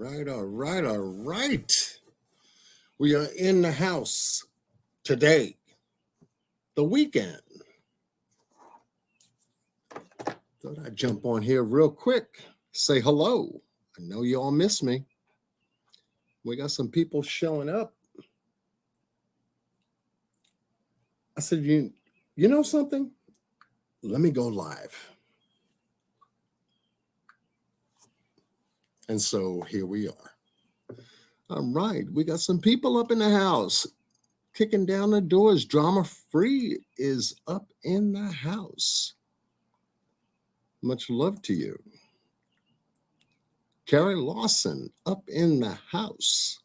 All right. We are in the house today, the weekend. Thought I'd jump on here real quick, say hello. I know you all miss me. We got some people showing up. I said, you know something? Let me go live. And so here we are. All right, we got some people up in the house, kicking down the doors. Drama Free is up in the house. Much love to you. Carrie Lawson up in the house.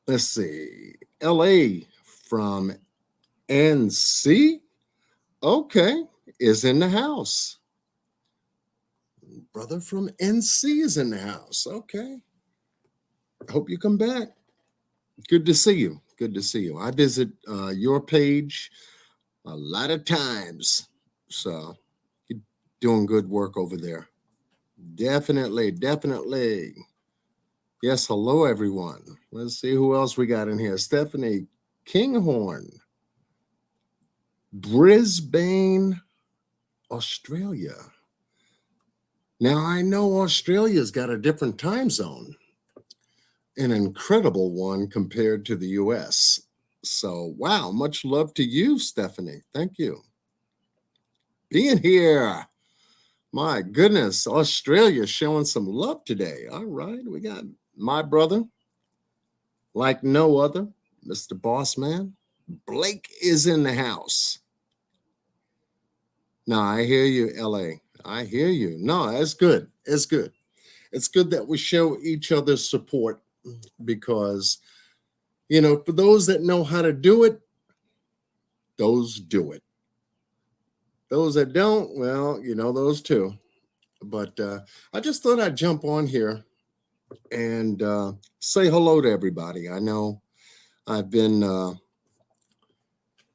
Let's see. LA from NC. Okay, is in the house. Brother from NC is in the house. Okay. I hope you come back. Good to see you. Good to see you. I visit your page a lot of times. So you're doing good work over there. Definitely. Yes, hello, everyone. Let's see who else we got in here. Stephanie Kinghorn, Brisbane, Australia. Now, I know Australia's got a different time zone, an incredible one compared to the U.S. So, wow, much love to you, Stephanie. Thank you. Being here. My goodness, Australia showing some love today. All right, we got my brother, like no other, Mr. Boss Man. Blake is in the house. No, I hear you, LA. I hear you. No, that's good. It's good. It's good that we show each other support because, for those that know how to do it, those do it. Those that don't, well, those too. But I just thought I'd jump on here and say hello to everybody. I know I've been,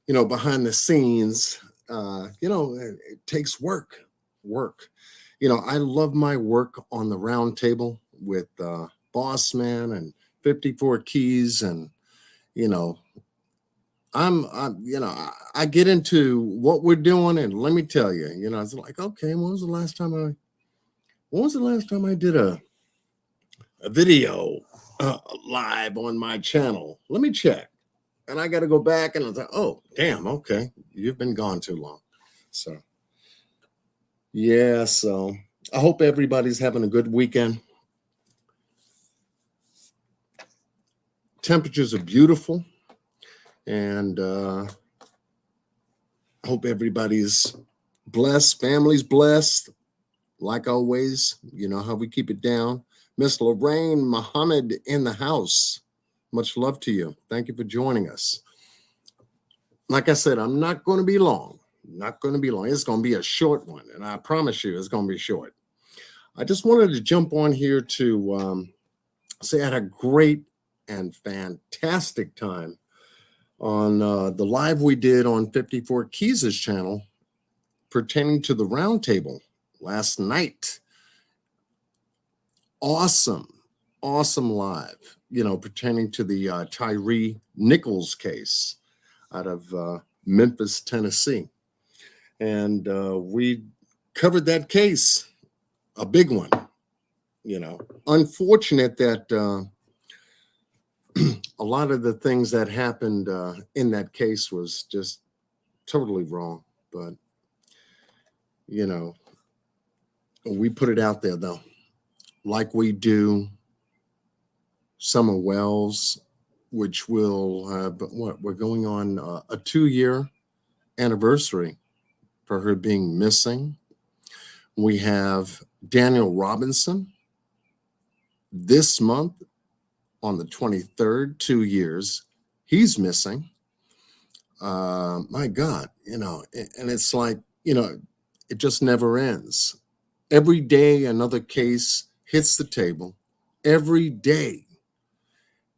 behind the scenes. It takes work. I love my work on the round table with Boss Man and 54 Keys, and I get into what we're doing, and let me tell you, it's like, okay, when was the last time I did a video live on my channel? Let me check. And I got to go back and I was like, oh, damn, okay. You've been gone too long. So, yeah, so I hope everybody's having a good weekend. Temperatures are beautiful. And I hope everybody's blessed, family's blessed. Like always, you know how we keep it down. Miss Lorraine Muhammad in the house. Much love to you. Thank you for joining us. Like I said, I'm not going to be long. It's going to be a short one. And I promise you it's going to be short. I just wanted to jump on here to say I had a great and fantastic time on the live we did on 54 Keys' channel pertaining to the roundtable last night. Awesome live, pertaining to the Tyree Nichols case out of Memphis, Tennessee. And we covered that case, a big one, Unfortunate that a lot of the things that happened in that case was just totally wrong. But, we put it out there, though, like we do Summer Wells, which will have, we're going on a 2-year anniversary for her being missing. We have Daniel Robinson this month on the 23rd, 2 years. He's missing. My God, and it's like, it just never ends. Every day, another case hits the table, every day.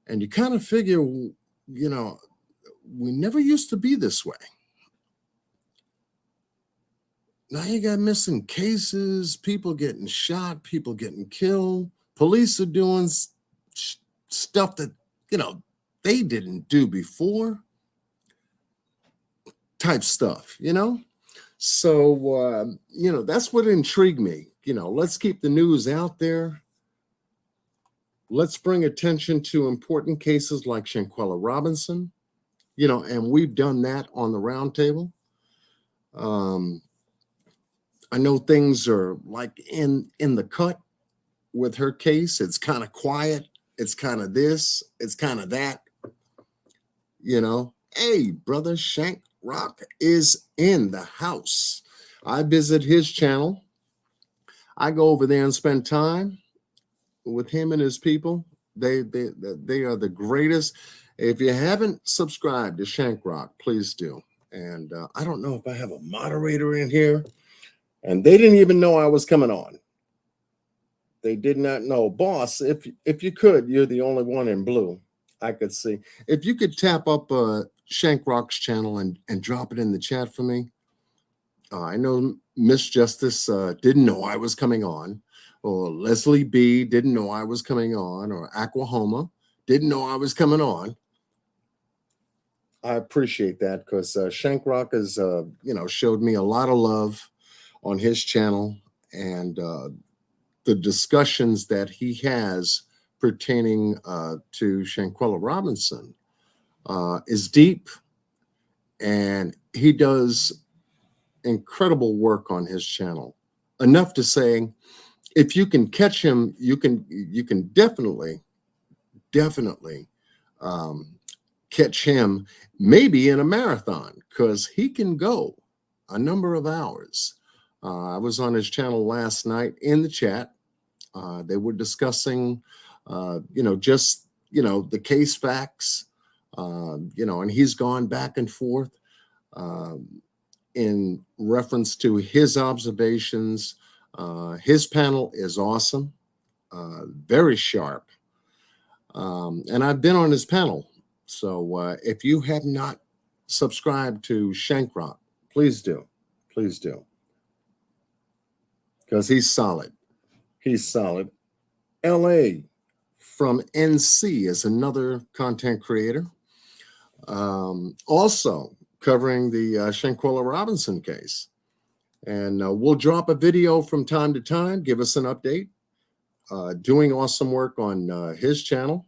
And you kind of figure, we never used to be this way. Now you got missing cases, people getting shot, people getting killed. Police are doing stuff that, you know, they didn't do before, type stuff, you know? So, that's what intrigued me. Let's keep the news out there. Let's bring attention to important cases like Shanquella Robinson, and we've done that on the roundtable. Um, I know things are like in the cut with her case. It's kind of quiet. It's kind of this. It's kind of that. Hey, brother Shank Rock is in the house. I visit his channel. I go over there and spend time with him and his people. They are the greatest. If you haven't subscribed to Shank Rock, please do. And I don't know if I have a moderator in here, and they didn't even know I was coming on. They did not know. Boss, if you could, you're the only one in blue I could see. If you could tap up Shank Rock's channel and drop it in the chat for me. I know Miss Justice didn't know I was coming on, or Leslie B didn't know I was coming on, or Aquahoma didn't know I was coming on. I appreciate that because Shank Rock has, showed me a lot of love on his channel, and the discussions that he has pertaining to Shanquella Robinson is deep, and he does incredible work on his channel. Enough to say, if you can catch him, you can definitely catch him maybe in a marathon, because he can go a number of hours. I was on his channel last night in the chat. They were discussing, just, the case facts, and he's gone back and forth in reference to his observations. His panel is awesome, very sharp. And I've been on his panel. So if you have not subscribed to Shank Rock, please do. Please do. Because he's solid. He's solid. LA from NC is another content creator. Also covering the Shanquella Robinson case. And we'll drop a video from time to time, give us an update. Doing awesome work on his channel.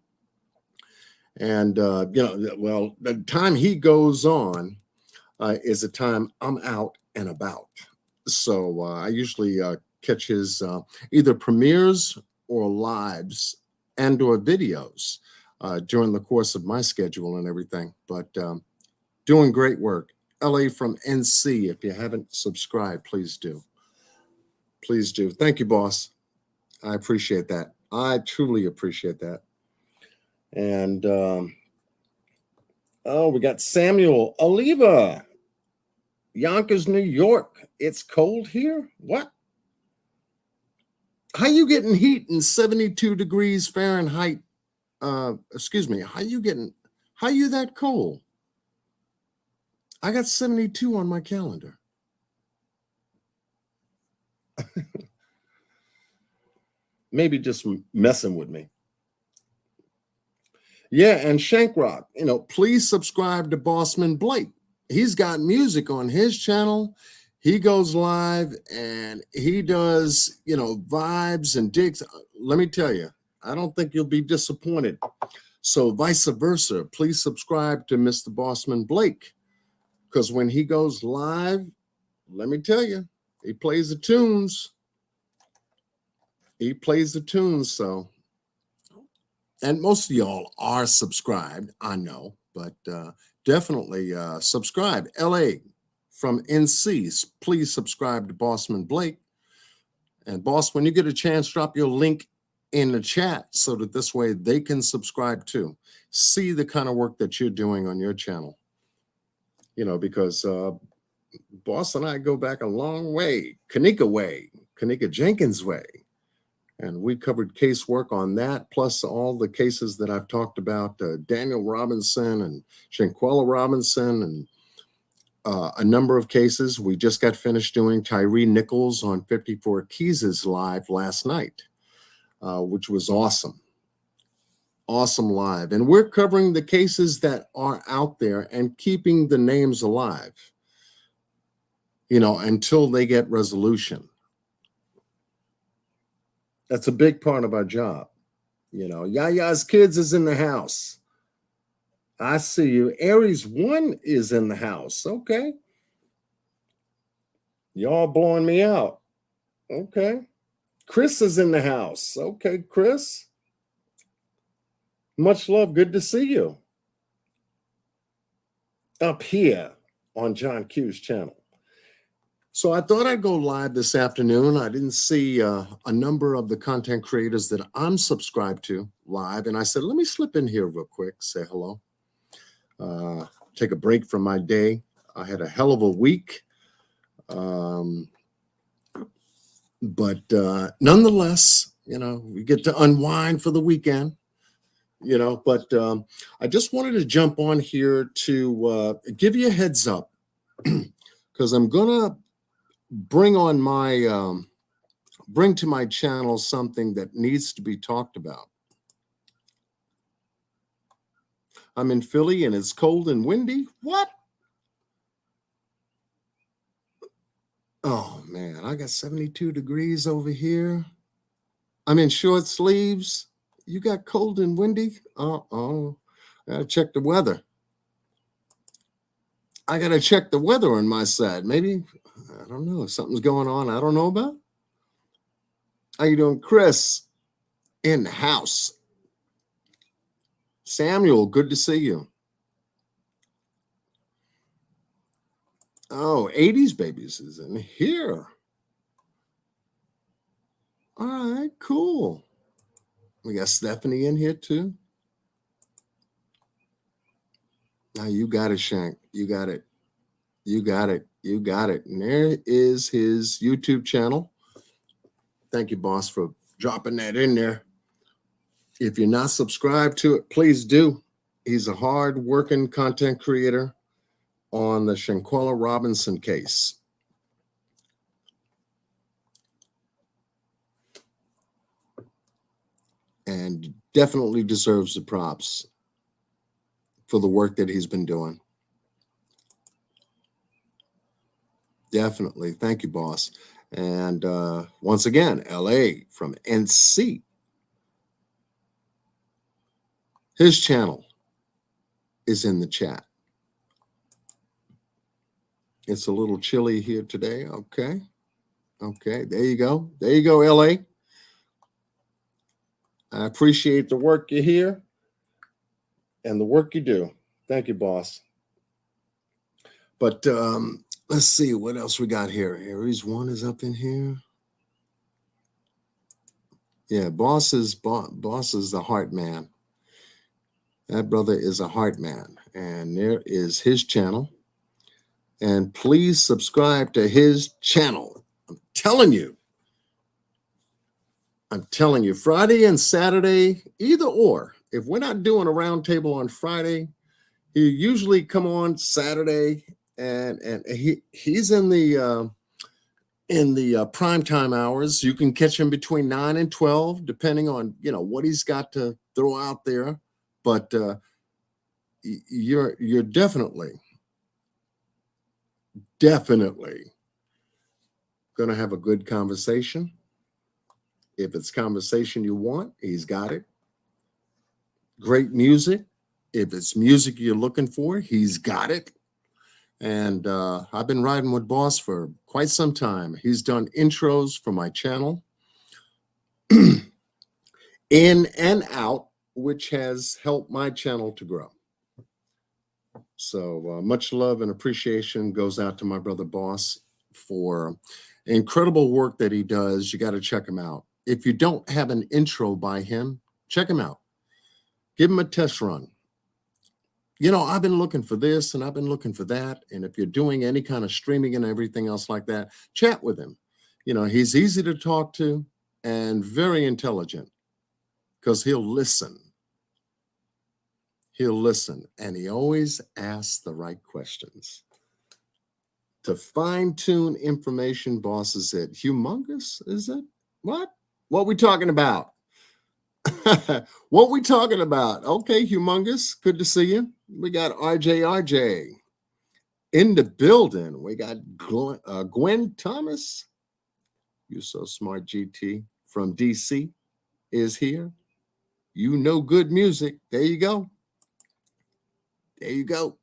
And, the time he goes on is the time I'm out and about. So I usually catch his either premieres or lives and or videos during the course of my schedule and everything. But doing great work. LA from NC. If you haven't subscribed, please do. Please do. Thank you, boss. I appreciate that. I truly appreciate that. And we got Samuel Oliva, Yonkers, New York. It's cold here. What? How you getting heat in 72 degrees Fahrenheit? Excuse me. How you that cold? I got 72 on my calendar. Maybe just messing with me. Yeah, and Shank Rock, please subscribe to Bossman Blake. He's got music on his channel. He goes live and he does, vibes and digs. Let me tell you, I don't think you'll be disappointed. So vice versa, please subscribe to Mr. Bossman Blake, because when he goes live, let me tell you, he plays the tunes. He plays the tunes, so. And most of y'all are subscribed, I know, but definitely subscribe. LA from NC, please subscribe to Bossman Blake. And boss, when you get a chance, drop your link in the chat so that this way they can subscribe too. See the kind of work that you're doing on your channel. Because boss and I go back a long way, Kanika Jenkins way. And we covered casework on that, plus all the cases that I've talked about, Daniel Robinson and Shanquella Robinson, and a number of cases. We just got finished doing Tyree Nichols on 54 Keys' live last night, which was awesome. Awesome live. And we're covering the cases that are out there and keeping the names alive, until they get resolution. That's a big part of our job. Yaya's Kids is in the house. I see you. Aries 1 is in the house. Okay. Y'all blowing me out. Okay. Chris is in the house. Okay, Chris. Much love. Good to see you. Up here on John Q's channel. So I thought I'd go live this afternoon. I didn't see a number of the content creators that I'm subscribed to live. And I said, let me slip in here real quick, say hello. Take a break from my day. I had a hell of a week. But nonetheless, we get to unwind for the weekend, but I just wanted to jump on here to give you a heads up because I'm going to bring to my channel something that needs to be talked about. I'm in Philly and it's cold and windy. What? Oh man, I got 72 degrees over here. I'm in short sleeves. You got cold and windy? Uh-oh. I gotta check the weather. I gotta check the weather on my side. Maybe, I don't know, something's going on I don't know about. How you doing, Chris? In the house. Samuel, good to see you. Oh, 80s Babies is in here. All right, cool. We got Stephanie in here too. Now you got it, Shank. You got it. You got it. You got it. And there is his YouTube channel. Thank you, boss, for dropping that in there. If you're not subscribed to it, please do. He's a hard-working content creator on the Shanquella Robinson case. And definitely deserves the props for the work that he's been doing. Definitely. Thank you, boss. And once again, LA from NC. His channel is in the chat. It's a little chilly here today. Okay. Okay. There you go. There you go, LA. I appreciate the work you hear and the work you do. Thank you, boss. But let's see what else we got here. Aries 1 is up in here. Yeah, boss is the heart man. That brother is a heart man. And there is his channel. And please subscribe to his channel. I'm telling you, Friday and Saturday, either or. If we're not doing a roundtable on Friday, he usually come on Saturday, and he's in the prime time hours. You can catch him between 9 and 12, depending on what he's got to throw out there. But you're definitely going to have a good conversation. If it's conversation you want, he's got it. Great music. If it's music you're looking for, he's got it. And I've been riding with Boss for quite some time. He's done intros for my channel, in and out, which has helped my channel to grow. So much love and appreciation goes out to my brother Boss for incredible work that he does. You got to check him out. If you don't have an intro by him, check him out. Give him a test run. I've been looking for this and I've been looking for that. And if you're doing any kind of streaming and everything else like that, chat with him. He's easy to talk to and very intelligent because he'll listen. He'll listen, and he always asks the right questions. To fine-tune information, boss is it. Humongous, is it? What? What we talking about? What we talking about? Okay, humongous. Good to see you. We got RJ in the building. We got Gwen Thomas. You're so smart, GT from DC is here. You know good music. There you go. There you go.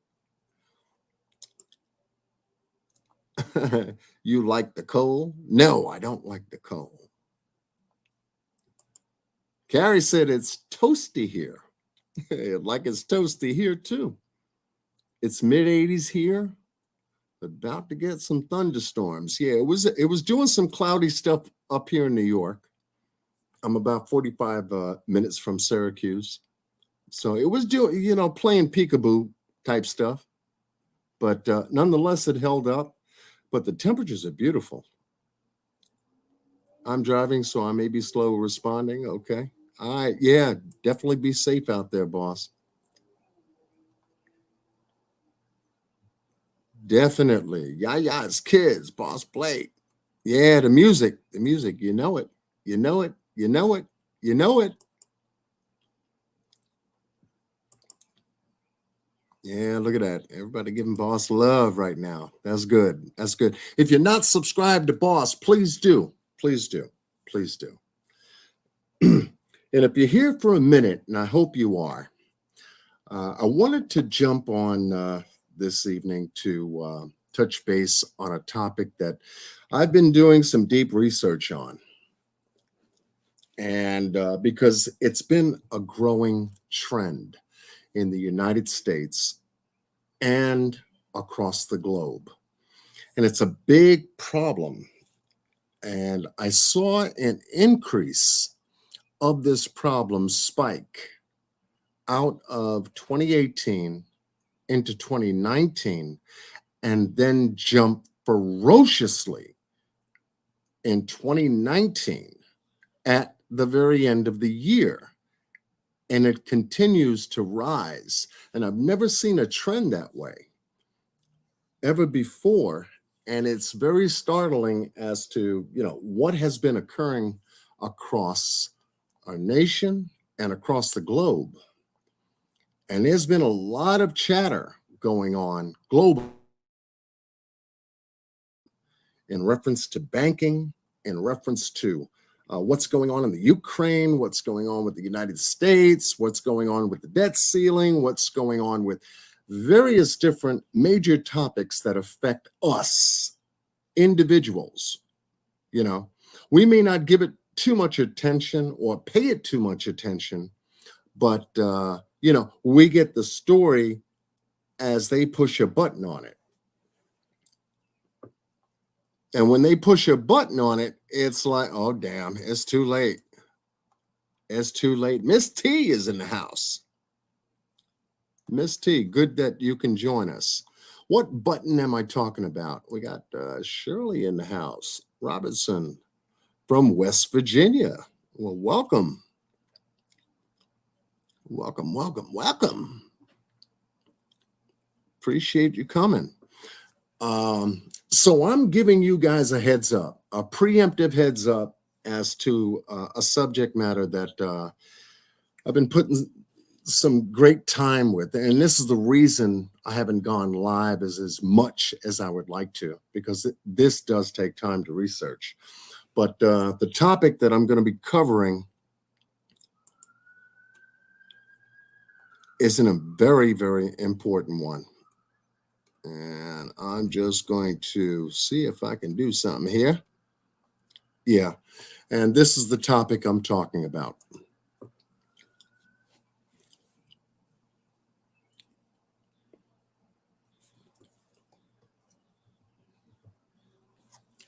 You like the cold? No, I don't like the cold. Carrie said it's toasty here. Like it's toasty here too. It's mid 80s here. About to get some thunderstorms. Yeah, it was doing some cloudy stuff up here in New York. I'm about 45 minutes from Syracuse. So it was doing, playing peekaboo type stuff. But nonetheless, it held up. But the temperatures are beautiful. I'm driving, so I may be slow responding. Okay. All right. Yeah, definitely be safe out there, boss. Definitely. Yeah, it's kids, boss Blake. Yeah, the music, you know it. You know it. You know it. You know it. Yeah, look at that. Everybody giving Boss love right now. That's good. That's good. If you're not subscribed to Boss, please do. Please do. Please do. And if you're here for a minute, and I hope you are, I wanted to jump on this evening to touch base on a topic that I've been doing some deep research on. And because it's been a growing trend in the United States and across the globe. And it's a big problem. And I saw an increase of this problem spike out of 2018 into 2019 and then jump ferociously in 2019 at the very end of the year. And it continues to rise. And I've never seen a trend that way ever before. And it's very startling as to, what has been occurring across our nation and across the globe. And there's been a lot of chatter going on globally in reference to banking, in reference to what's going on in the Ukraine, what's going on with the United States, what's going on with the debt ceiling, what's going on with various different major topics that affect us individuals. We may not give it too much attention or pay it too much attention, but we get the story as they push a button on it. And when they push a button on it, it's like, oh, damn, it's too late. It's too late. Miss T is in the house. Miss T, good that you can join us. What button am I talking about? We got Shirley in the house. Robinson from West Virginia. Well, welcome. Welcome, welcome, welcome. Appreciate you coming. So I'm giving you guys a heads up, a preemptive heads up as to a subject matter that I've been putting some great time with. And this is the reason I haven't gone live as much as I would like to, because this does take time to research. But the topic that I'm going to be covering is a very, very important one. And I'm just going to see if I can do something here. Yeah. And this is the topic I'm talking about.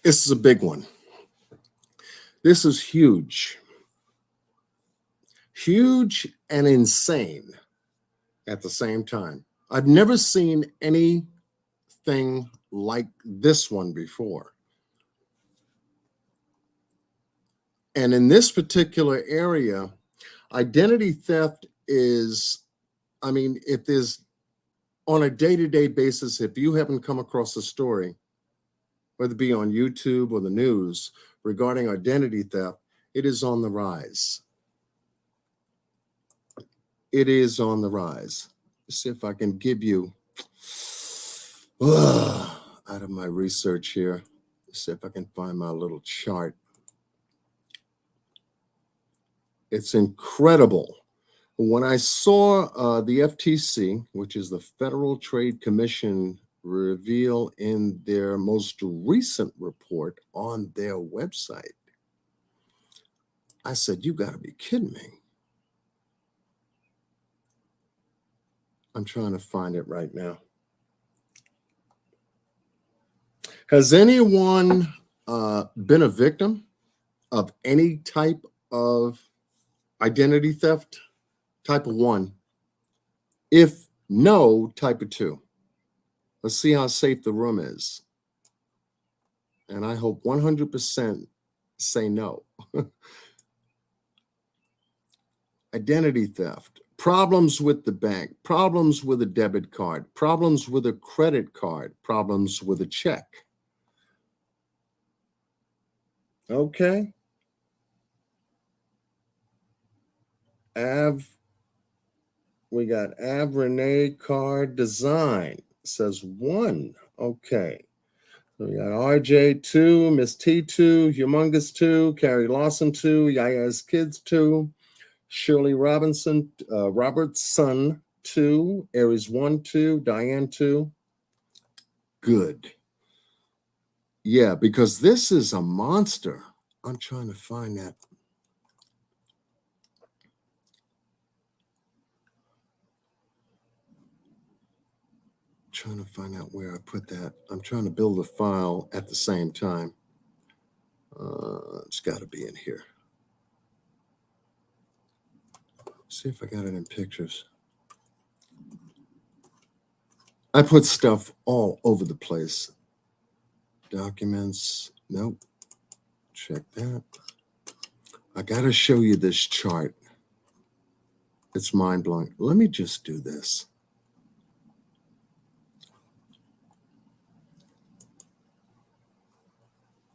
This is a big one. This is huge. Huge and insane at the same time. I've never seen anything like this one before. And in this particular area, identity theft is, if there's on a day-to-day basis, if you haven't come across a story, whether it be on YouTube or the news, regarding identity theft, it is on the rise. It is on the rise. Let's see if I can give you out of my research here. Let's see if I can find my little chart. It's incredible. When I saw the FTC, which is the Federal Trade Commission, reveal in their most recent report on their website, I said, you got to be kidding me. I'm trying to find it right now. Has anyone been a victim of any type of identity theft? Type of 1. If no, type of 2. Let's see how safe the room is. And I hope 100% say no. Identity theft, problems with the bank, problems with a debit card, problems with a credit card, problems with a check. Okay. We got Renee Card Design. Says 1. Okay. So we got RJ 2, Miss T 2, Humongous 2, Carrie Lawson 2, Yaya's Kids 2, Shirley Robertson 2, Aries 1 2, Diane 2. Good. Yeah, because this is a monster. I'm trying to find that. Trying to find out where I put that. I'm trying to build a file at the same time. It's got to be in here. See if I got it in pictures. I put stuff all over the place. Documents. Nope. Check that. I got to show you this chart. It's mind-blowing. Let me just do this.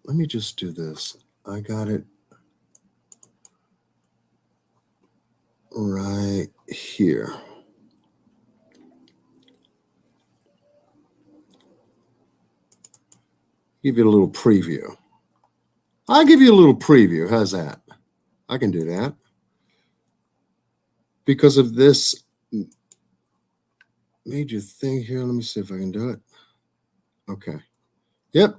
Let me just do this. I got it right here. Give you a little preview. I'll give you a little preview. How's that? I can do that. Because of this major thing here. Let me see if I can do it. Okay. Yep.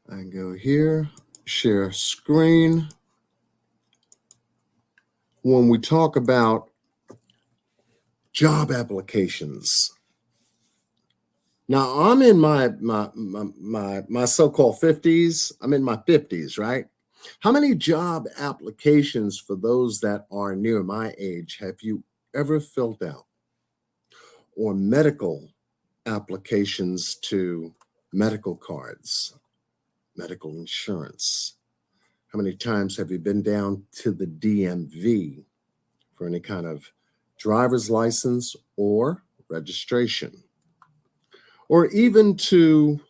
I can go here, share screen. When we talk about job applications, now I'm in my so-called 50s. I'm in my 50s, right? How many job applications for those that are near my age have you ever filled out? Or medical applications to medical cards, medical insurance? How many times have you been down to the DMV for any kind of driver's license or registration? Or even to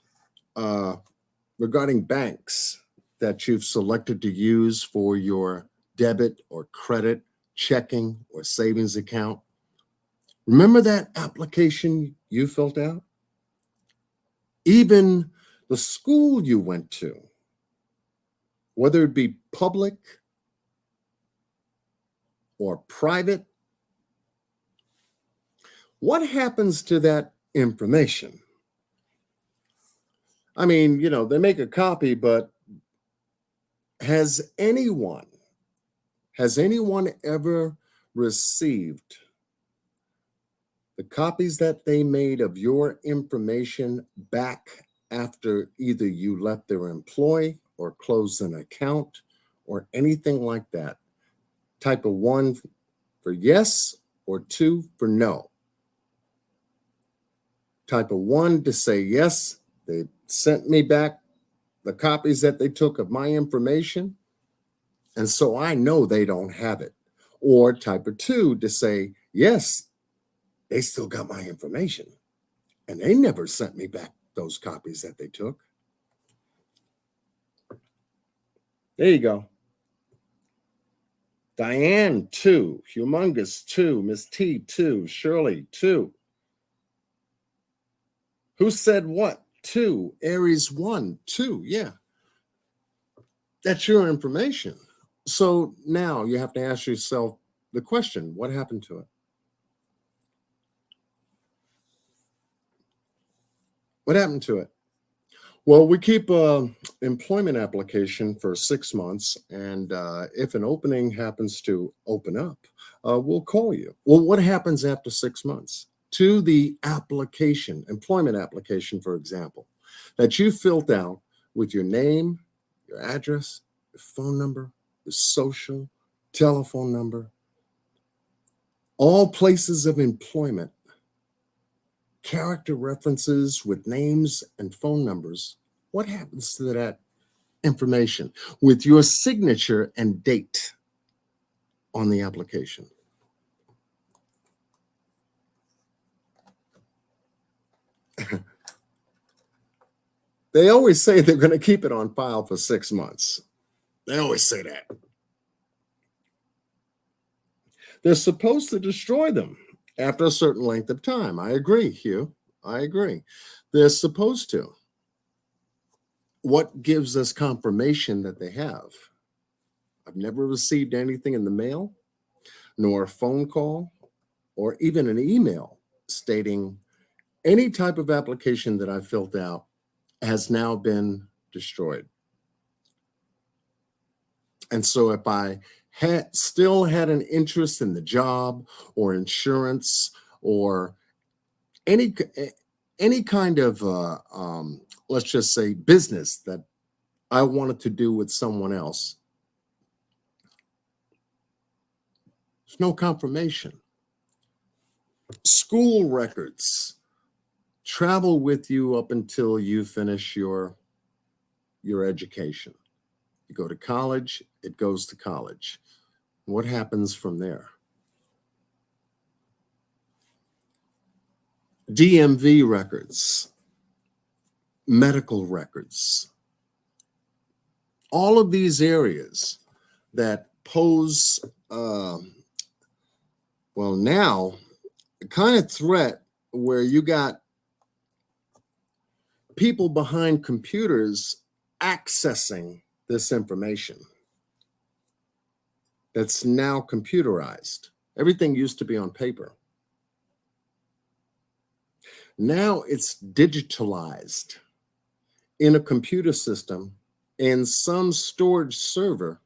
regarding banks that you've selected to use for your debit or credit, checking or savings account. Remember that application you filled out? Even the school you went to, whether it be public or private, what happens to that information? I mean, they make a copy, but has anyone ever received the copies that they made of your information back after either you left their employ or closed an account or anything like that? Type of 1 for yes or 2 for no. Type of 1 to say yes, they sent me back the copies that they took of my information, and so I know they don't have it. Or type of 2 to say yes, they still got my information. And they never sent me back those copies that they took. There you go. Diane, 2. Humongous, 2. Miss T, 2. Shirley, 2. Who said what? 2. Aries, 1. 2. Yeah. That's your information. So now you have to ask yourself the question, what happened to it? What happened to it? Well, we keep an employment application for 6 months, and if an opening happens to open up, we'll call you. Well, what happens after 6 months? To the application, employment application, for example, that you filled out with your name, your address, your phone number, your social, telephone number, all places of employment, character references with names and phone numbers. What happens to that information with your signature and date on the application? They always say they're going to keep it on file for 6 months. They always say that. They're supposed to destroy them after a certain length of time. I agree, Hugh. I agree. They're supposed to. What gives us confirmation that they have? I've never received anything in the mail, nor a phone call, or even an email stating any type of application that I filled out has now been destroyed. And so if I still had an interest in the job or insurance or any kind of let's just say business that I wanted to do with someone else, there's no confirmation. School records travel with you up until you finish your education. You go to college, it goes to college. What happens from there? DMV records, medical records, all of these areas that pose, well, now a kind of threat where you got people behind computers accessing this information that's now computerized. Everything used to be on paper. Now it's digitalized in a computer system and some storage server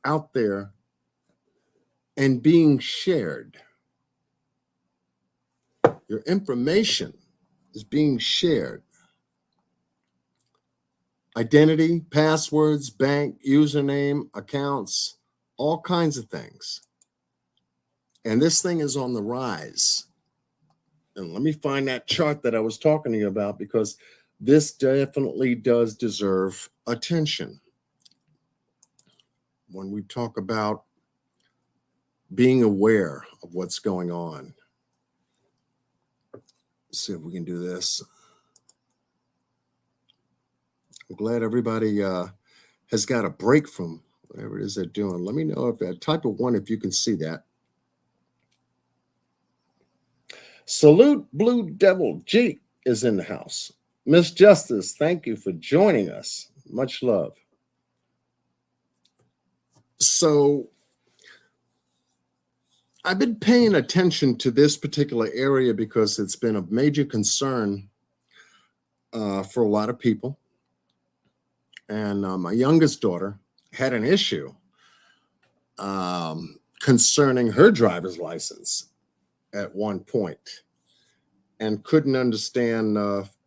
out there and being shared. Your information is being shared. Identity, passwords, bank, username, accounts, all kinds of things. And this thing is on the rise. And let me find that chart that I was talking to you about, because this definitely does deserve attention. When we talk about being aware of what's going on. Let's see if we can do this. I'm glad everybody has got a break from whatever it is they're doing. Let me know if that type of one, if you can see that. Salute Blue Devil G is in the house. Miss Justice, thank you for joining us. Much love. So I've been paying attention to this particular area because it's been a major concern for a lot of people. And my youngest daughter had an issue concerning her driver's license at one point, and couldn't understand,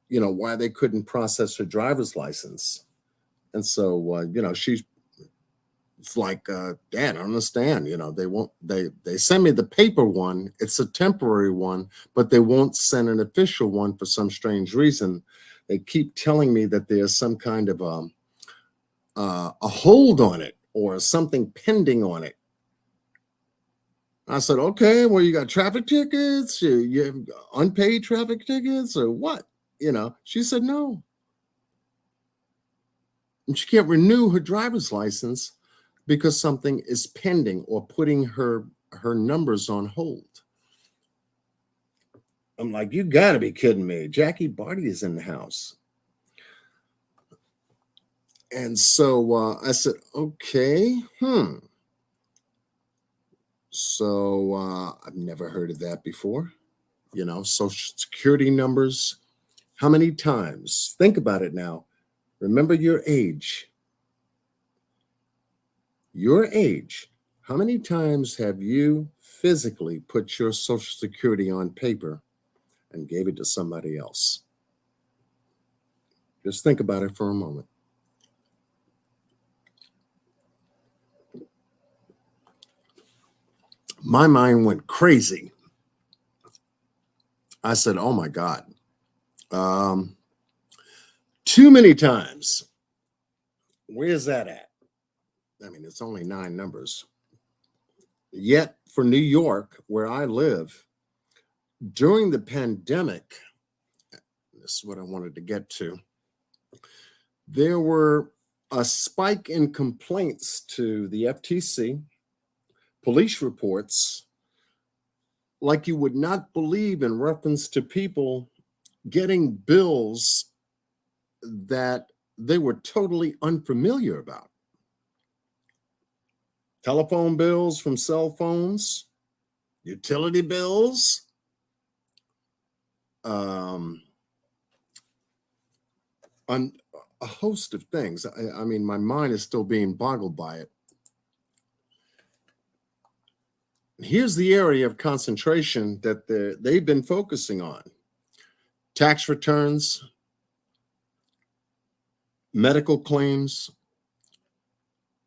why they couldn't process her driver's license. And so, she's like, Dad, I don't understand. They send me the paper one. It's a temporary one, but they won't send an official one for some strange reason. They keep telling me that there's some kind of a hold on it or something pending on it. I said, okay, well, you got traffic tickets, you have unpaid traffic tickets, or what? She said no. And she can't renew her driver's license because something is pending or putting her numbers on hold. I'm like, you got to be kidding me. Jackie Barty is in the house. And so I said, okay, So I've never heard of that before. Social security numbers. How many times? Think about it now. Remember your age. Your age. How many times have you physically put your social security on paper and gave it to somebody else? Just think about it for a moment. My mind went crazy. I said, oh my God. Too many times. Where's that at? I mean, it's only 9 numbers. Yet for New York, where I live, during the pandemic, this is what I wanted to get to, there were a spike in complaints to the FTC, police reports, like you would not believe, in reference to people getting bills that they were totally unfamiliar about. Telephone bills from cell phones, utility bills, on a host of things. I mean, my mind is still being boggled by it. Here's the area of concentration that they've been focusing on: tax returns, medical claims,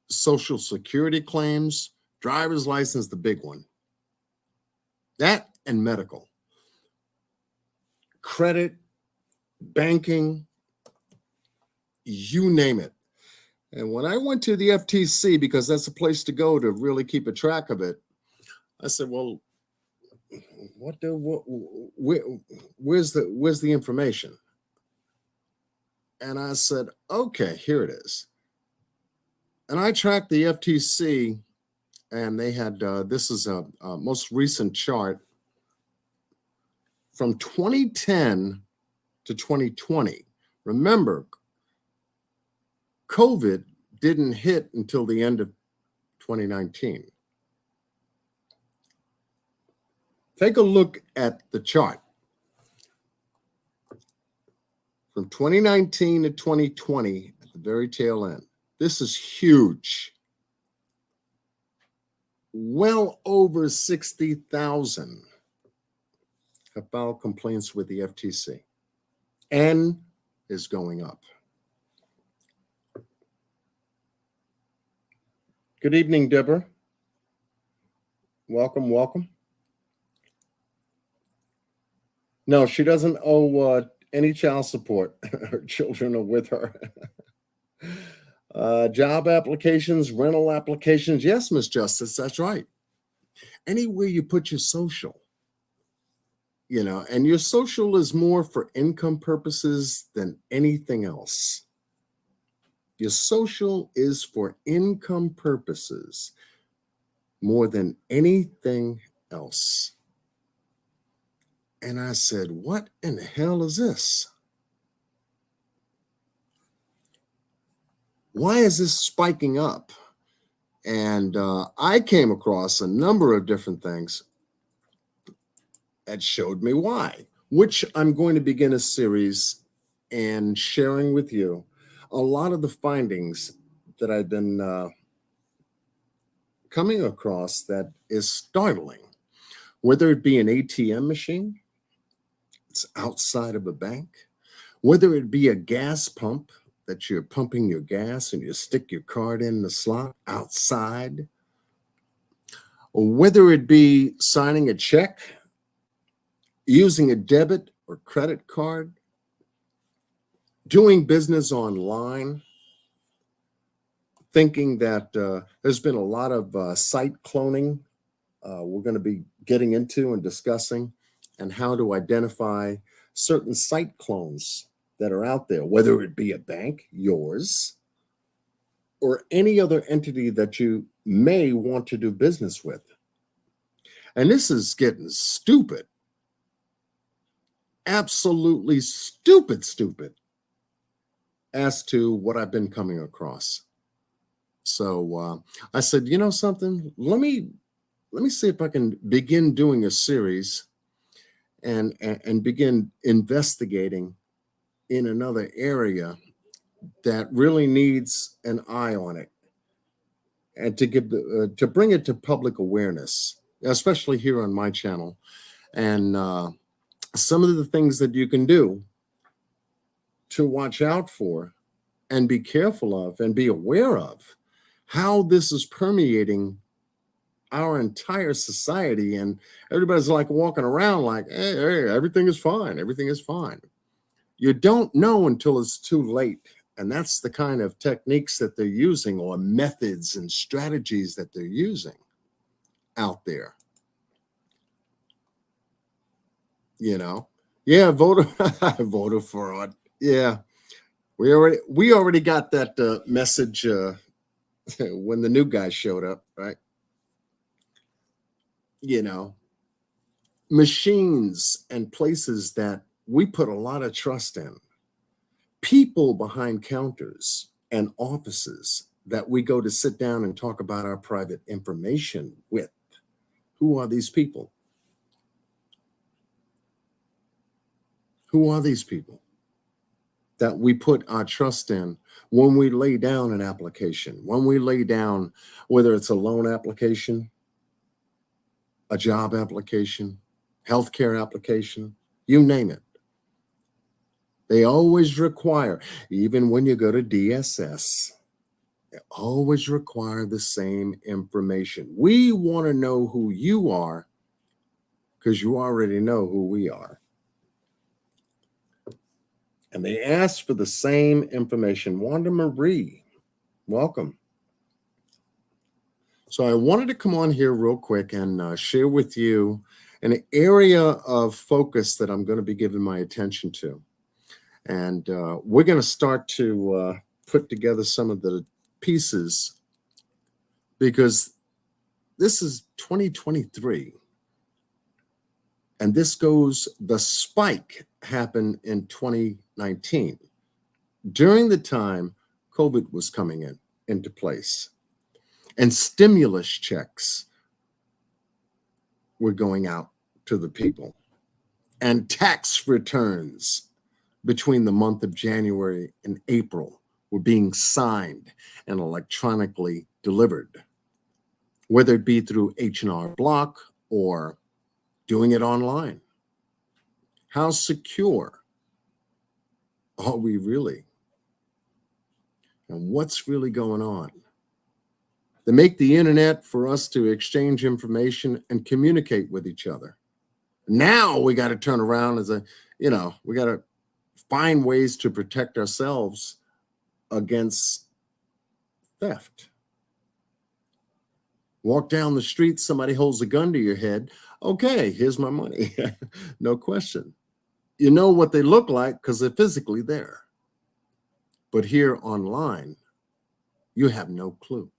social security claims, driver's license, the big one. That and medical. Credit, banking, you name it. And when I went to the FTC, because that's a place to go to really keep a track of it, I said, well, where's the information? And I said, okay, here it is. And I tracked the FTC, and they had, this is a most recent chart from 2010 to 2020. Remember, COVID didn't hit until the end of 2019. Take a look at the chart. From 2019 to 2020, at the very tail end. This is huge. Well over 60,000 have filed complaints with the FTC, and is going up. Good evening, Deborah. Welcome, welcome. No, she doesn't owe any child support. Her children are with her. Job applications, rental applications. Yes, Miss Justice, that's right. Anywhere you put your social, and your social is more for income purposes than anything else. Your social is for income purposes more than anything else. And I said, what in the hell is this? Why is this spiking up? And I came across a number of different things that showed me why, which I'm going to begin a series and sharing with you a lot of the findings that I've been coming across that is startling. Whether it be an ATM machine, it's outside of a bank, whether it be a gas pump that you're pumping your gas and you stick your card in the slot outside, or whether it be signing a check, using a debit or credit card, doing business online, thinking that there's been a lot of site cloning we're going to be getting into and discussing, and how to identify certain site clones that are out there, whether it be a bank, yours, or any other entity that you may want to do business with. And this is getting stupid, absolutely stupid as to what I've been coming across. So I said, you know something, let me see if I can begin doing a series and begin investigating in another area that really needs an eye on it, and to give to bring it to public awareness, especially here on my channel, and some of the things that you can do to watch out for and be careful of and be aware of, how this is permeating our entire society. And everybody's like walking around like, hey, everything is fine, everything is fine. You don't know until it's too late. And that's the kind of techniques that they're using, or methods and strategies that they're using out there. You know, yeah, voter voter fraud. Yeah, we already got that message when the new guy showed up, right? You know, machines and places that we put a lot of trust in, people behind counters and offices that we go to sit down and talk about our private information with. Who are these people? Who are these people that we put our trust in when we lay down an application, when we lay down, whether it's a loan application, a job application, healthcare application, you name it. They always require, even when you go to DSS, they always require the same information. We want to know who you are because you already know who we are. And they ask for the same information. Wanda Marie, welcome. So I wanted to come on here real quick and share with you an area of focus that I'm going to be giving my attention to. And we're going to start to put together some of the pieces, because this is 2023. And the spike happened in 2019, during the time COVID was coming into place, and stimulus checks were going out to the people, and tax returns between the month of January and April were being signed and electronically delivered, whether it be through H&R Block or doing it online. How secure are we really? And what's really going on? They make the internet for us to exchange information and communicate with each other. Now we got to turn around we got to find ways to protect ourselves against theft. Walk down the street, somebody holds a gun to your head. Okay, here's my money. No question. You know what they look like because they're physically there. But here online, you have no clue.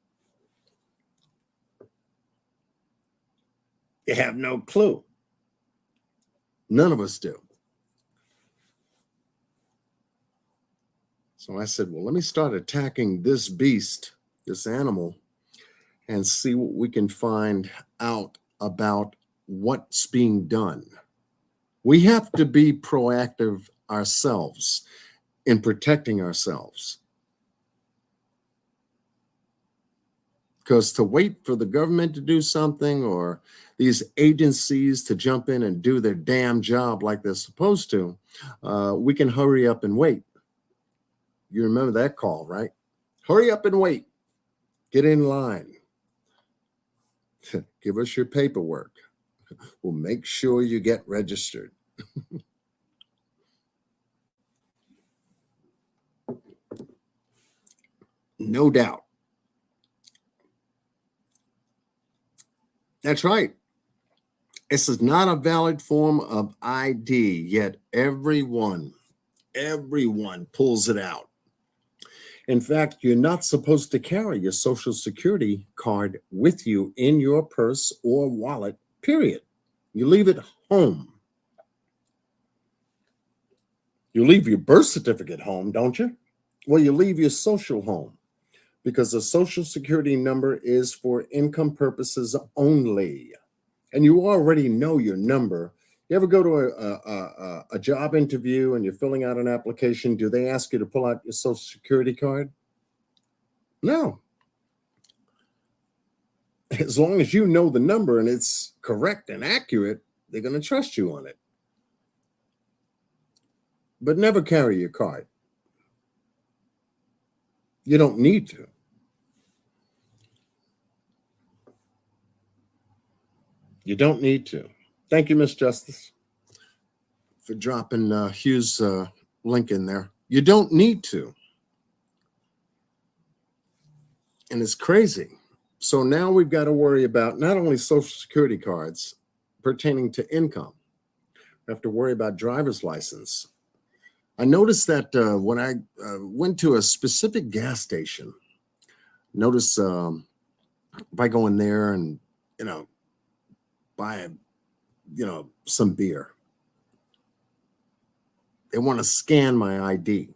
You have no clue. None of us do. So I said, well, let me start attacking this beast, this animal, and see what we can find out about what's being done. We have to be proactive ourselves in protecting ourselves. Because to wait for the government to do something, or these agencies to jump in and do their damn job like they're supposed to, we can hurry up and wait. You remember that call, right? Hurry up and wait. Get in line. Give us your paperwork. We'll make sure you get registered. No doubt. That's right. This is not a valid form of ID, yet everyone pulls it out. In fact, you're not supposed to carry your social security card with you in your purse or wallet, period. You leave it home. You leave your birth certificate home, don't you? Well, you leave your social home because the social security number is for income purposes only. And you already know your number. You ever go to a job interview and you're filling out an application? Do they ask you to pull out your social security card? No. As long as you know the number and it's correct and accurate, they're going to trust you on it. But never carry your card. You don't need to. You don't need to. Thank you, Miss Justice, for dropping Hugh's link in there. You don't need to. And it's crazy. So now we've got to worry about not only social security cards pertaining to income, we have to worry about driver's license. I noticed that when I went to a specific gas station, notice if I go in there and, buy, some beer, they want to scan my ID.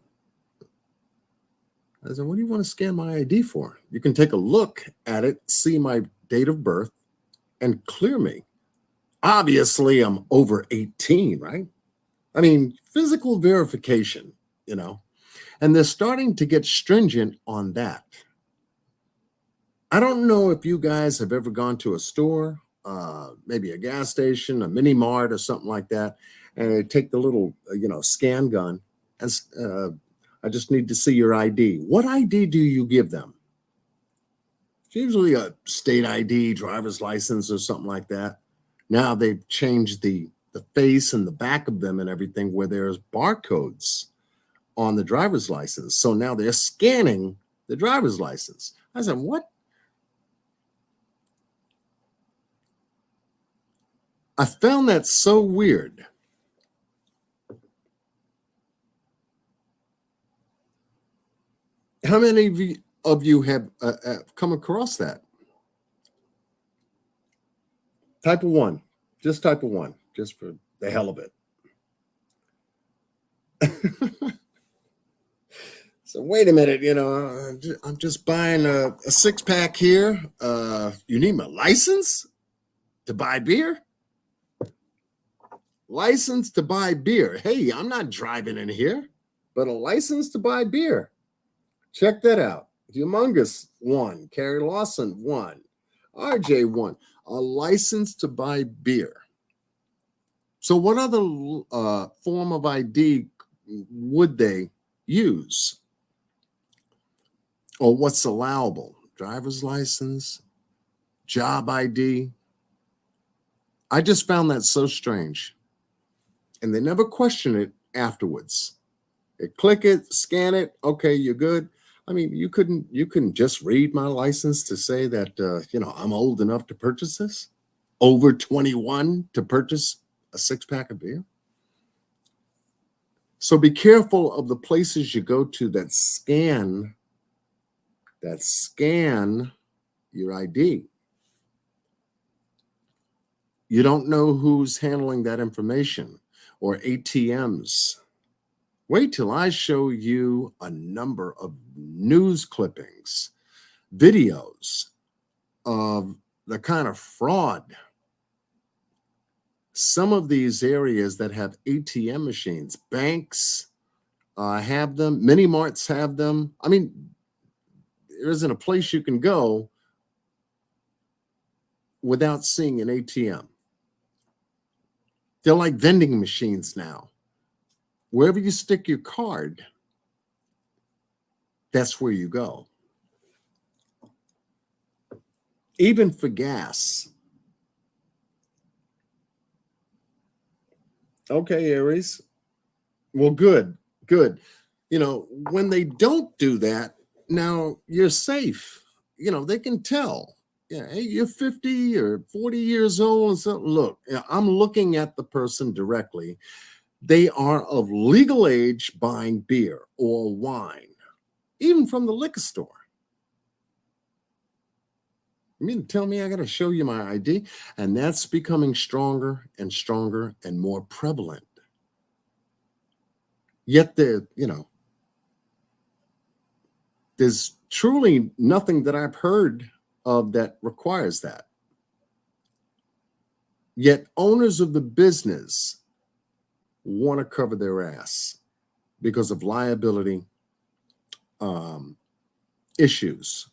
I said, what do you want to scan my ID for? You can take a look at it, see my date of birth, and clear me. Obviously, I'm over 18, right? I mean, physical verification, and they're starting to get stringent on that. I don't know if you guys have ever gone to a store, maybe a gas station, a mini mart, or something like that, and they take the little, scan gun, and I just need to see your ID. What ID do you give them? It's usually a state ID, driver's license, or something like that. Now they've changed the face and the back of them and everything where there's barcodes on the driver's license. So now they're scanning the driver's license. I said, what? I found that so weird. How many of you have come across that? Type of one, just type of one, just for the hell of it. So wait a minute, I'm just buying a 6-pack here. You need my license to buy beer? License to buy beer. Hey, I'm not driving in here, but a license to buy beer. Check that out. Humongous one. Carrie Lawson one. RJ one. A license to buy beer. So what other form of ID would they use? Or what's allowable? Driver's license, job ID. I just found that so strange. And they never question it afterwards. They click it, scan it. Okay, you're good. I mean, you couldn't just read my license to say that, I'm old enough to purchase this, over 21 to purchase a 6-pack of beer. So be careful of the places you go to that scan your ID. You don't know who's handling that information, or ATMs. Wait till I show you a number of news clippings, videos of the kind of fraud. Some of these areas that have ATM machines, banks have them, mini marts have them. I mean, there isn't a place you can go without seeing an ATM. They're like vending machines now. Wherever you stick your card, that's where you go. Even for gas. Okay, Aries. Well, good. When they don't do that, now you're safe. They can tell. Yeah, hey, you're 50 or 40 years old and so look, I'm looking at the person directly. They are of legal age buying beer or wine, even from the liquor store. You mean to tell me I got to show you my ID? And that's becoming stronger and more prevalent. Yet there's truly nothing that I've heard of that requires that. Yet owners of the business want to cover their ass because of liability um, issues.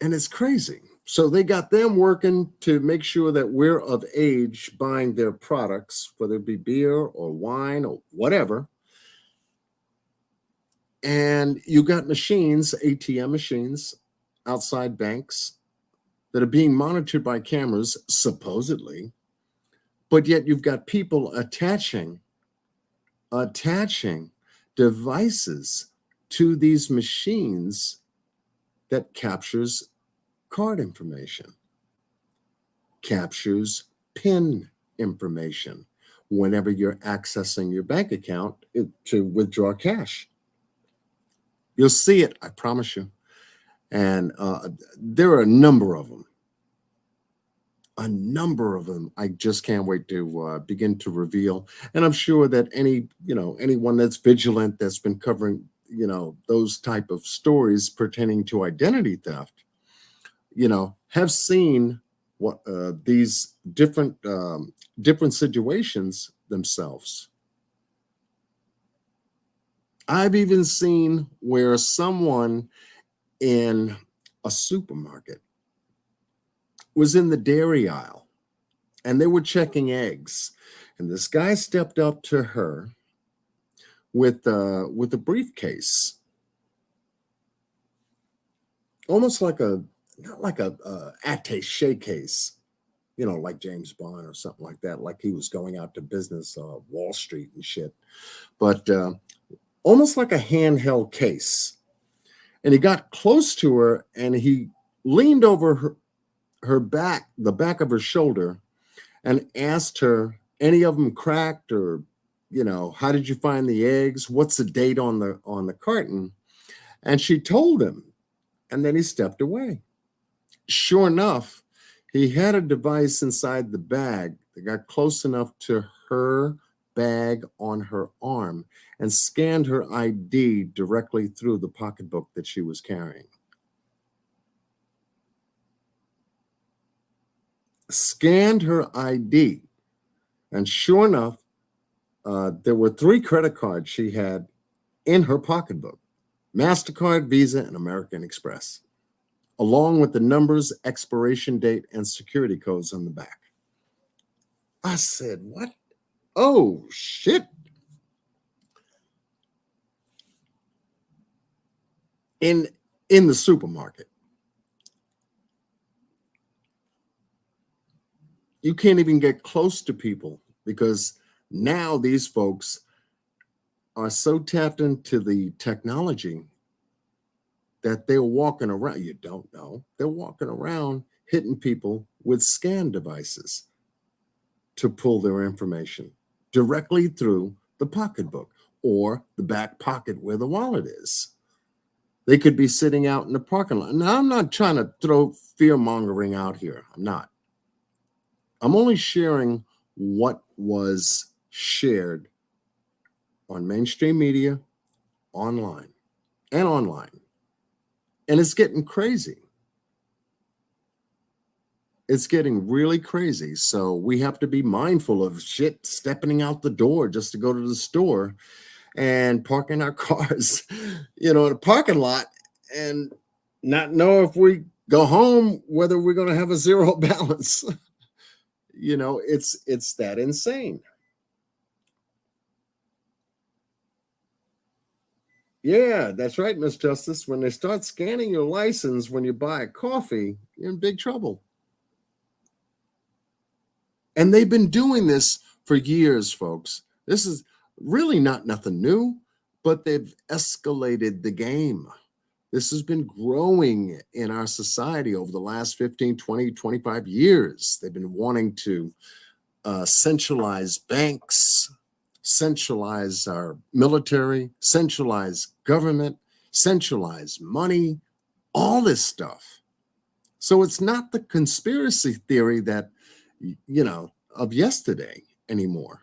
And it's crazy. So they got them working to make sure that we're of age buying their products, whether it be beer or wine or whatever. And you got machines, ATM machines, outside banks that are being monitored by cameras, supposedly, but yet you've got people attaching devices to these machines that captures card information, captures PIN information whenever you're accessing your bank account to withdraw cash. You'll see it, I promise you. And there are a number of them. I just can't wait to begin to reveal. And I'm sure that anyone that's vigilant, that's been covering, those type of stories pertaining to identity theft, have seen what these different situations themselves. I've even seen where someone in a supermarket was in the dairy aisle and they were checking eggs, and this guy stepped up to her with a briefcase, almost like a not like a attaché case, like James Bond or something like that, like he was going out to business, Wall Street and shit, but almost like a handheld case. And he got close to her and he leaned over her back, the back of her shoulder, and asked her, any of them cracked, or how did you find the eggs, what's the date on the carton? And she told him, and then he stepped away. Sure enough, he had a device inside the bag that got close enough to her bag on her arm and scanned her ID directly through the pocketbook that she was carrying. Scanned her ID, and sure enough, there were 3 credit cards she had in her pocketbook: MasterCard, Visa, and American Express, along with the numbers, expiration date, and security codes on the back. I said, what? Oh, shit. In the supermarket. You can't even get close to people because now these folks are so tapped into the technology that they're walking around. You don't know. They're walking around hitting people with scan devices to pull their information directly through the pocketbook or the back pocket where the wallet is. They could be sitting out in the parking lot. Now, I'm not trying to throw fear mongering out here. I'm not. I'm only sharing what was shared on mainstream media, online. And it's getting crazy. It's getting really crazy. So we have to be mindful of shit stepping out the door just to go to the store and parking our cars, in a parking lot, and not know if we go home whether we're going to have a zero balance. It's that insane. Yeah, that's right, Miss Justice. When they start scanning your license when you buy a coffee, you're in big trouble. And they've been doing this for years, folks. This is really not nothing new, but they've escalated the game This has been growing in our society over the last 15, 20, 25 years. They've been wanting to centralize banks, centralize our military, centralize government, centralize money, all this stuff. So it's not the conspiracy theory that, of yesterday anymore.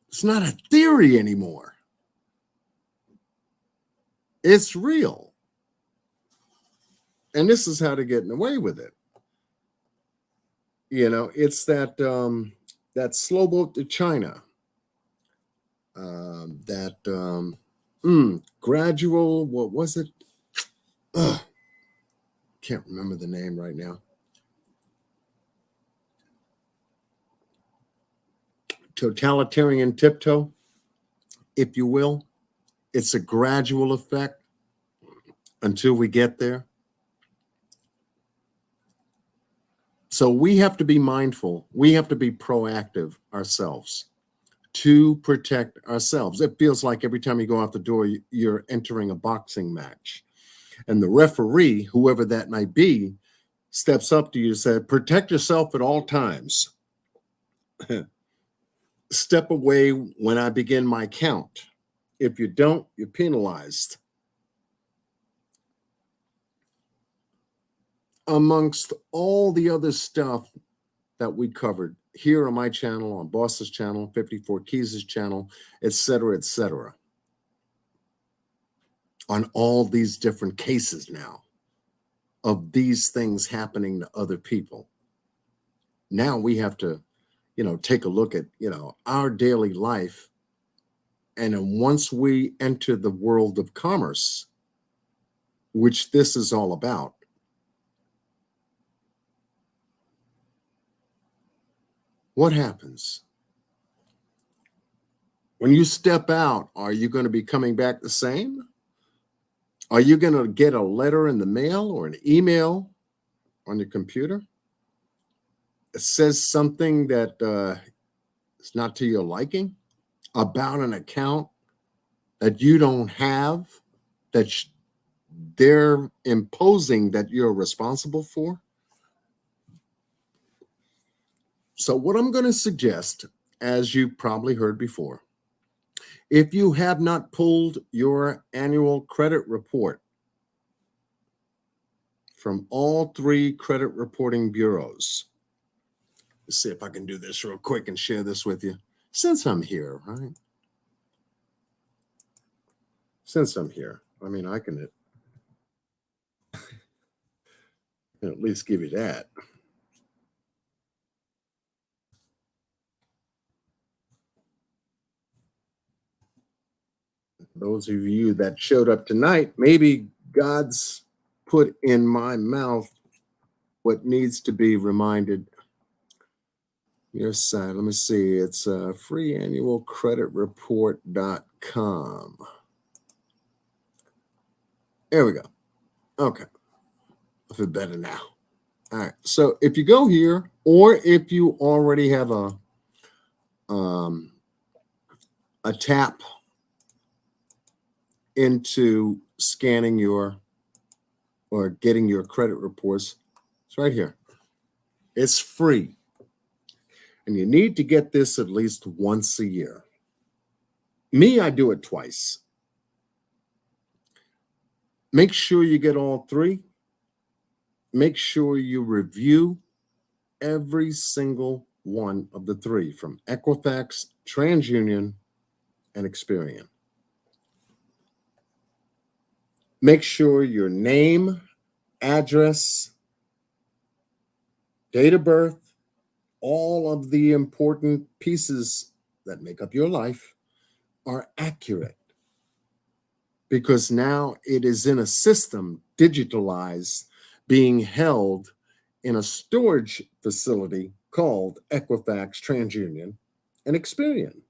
It's not a theory anymore. It's real. And this is how they're getting away with it. It's that slow boat to China, that gradual, what was it? Can't remember the name right now. Totalitarian tiptoe, if you will. It's a gradual effect until we get there. So we have to be mindful. We have to be proactive ourselves to protect ourselves. It feels like every time you go out the door, you're entering a boxing match. And the referee, whoever that might be, steps up to you and says, protect yourself at all times. Step away when I begin my count. If you don't, you're penalized. Amongst all the other stuff that we covered here on my channel, on Boss's channel, 54 Keys' channel, etc., on all these different cases now of these things happening to other people. Now we have to, take a look at, our daily life. And then once we enter the world of commerce, which this is all about, what happens? When you step out, are you going to be coming back the same? Are you going to get a letter in the mail or an email on your computer? It says something that is not to your liking about an account that you don't have, that they're imposing that you're responsible for. So what I'm going to suggest, as you've probably heard before, if you have not pulled your annual credit report from all 3 credit reporting bureaus, let's see if I can do this real quick and share this with you. Since I'm here, right? Since I'm here, I mean, I can at least give you that. Those of you that showed up tonight, maybe God's put in my mouth what needs to be reminded. Your side, let me see. It's freeannualcreditreport.com. There we go. Okay. I feel better now. All right. So if you go here, or if you already have a tap into scanning or getting your credit reports, it's right here. It's free. And you need to get this at least once a year. Me, I do it twice. Make sure you get all 3. Make sure you review every single one of the 3 from Equifax, TransUnion, and Experian. Make sure your name, address, date of birth, all of the important pieces that make up your life are accurate, because now it is in a system, digitalized, being held in a storage facility called Equifax, TransUnion, and Experian.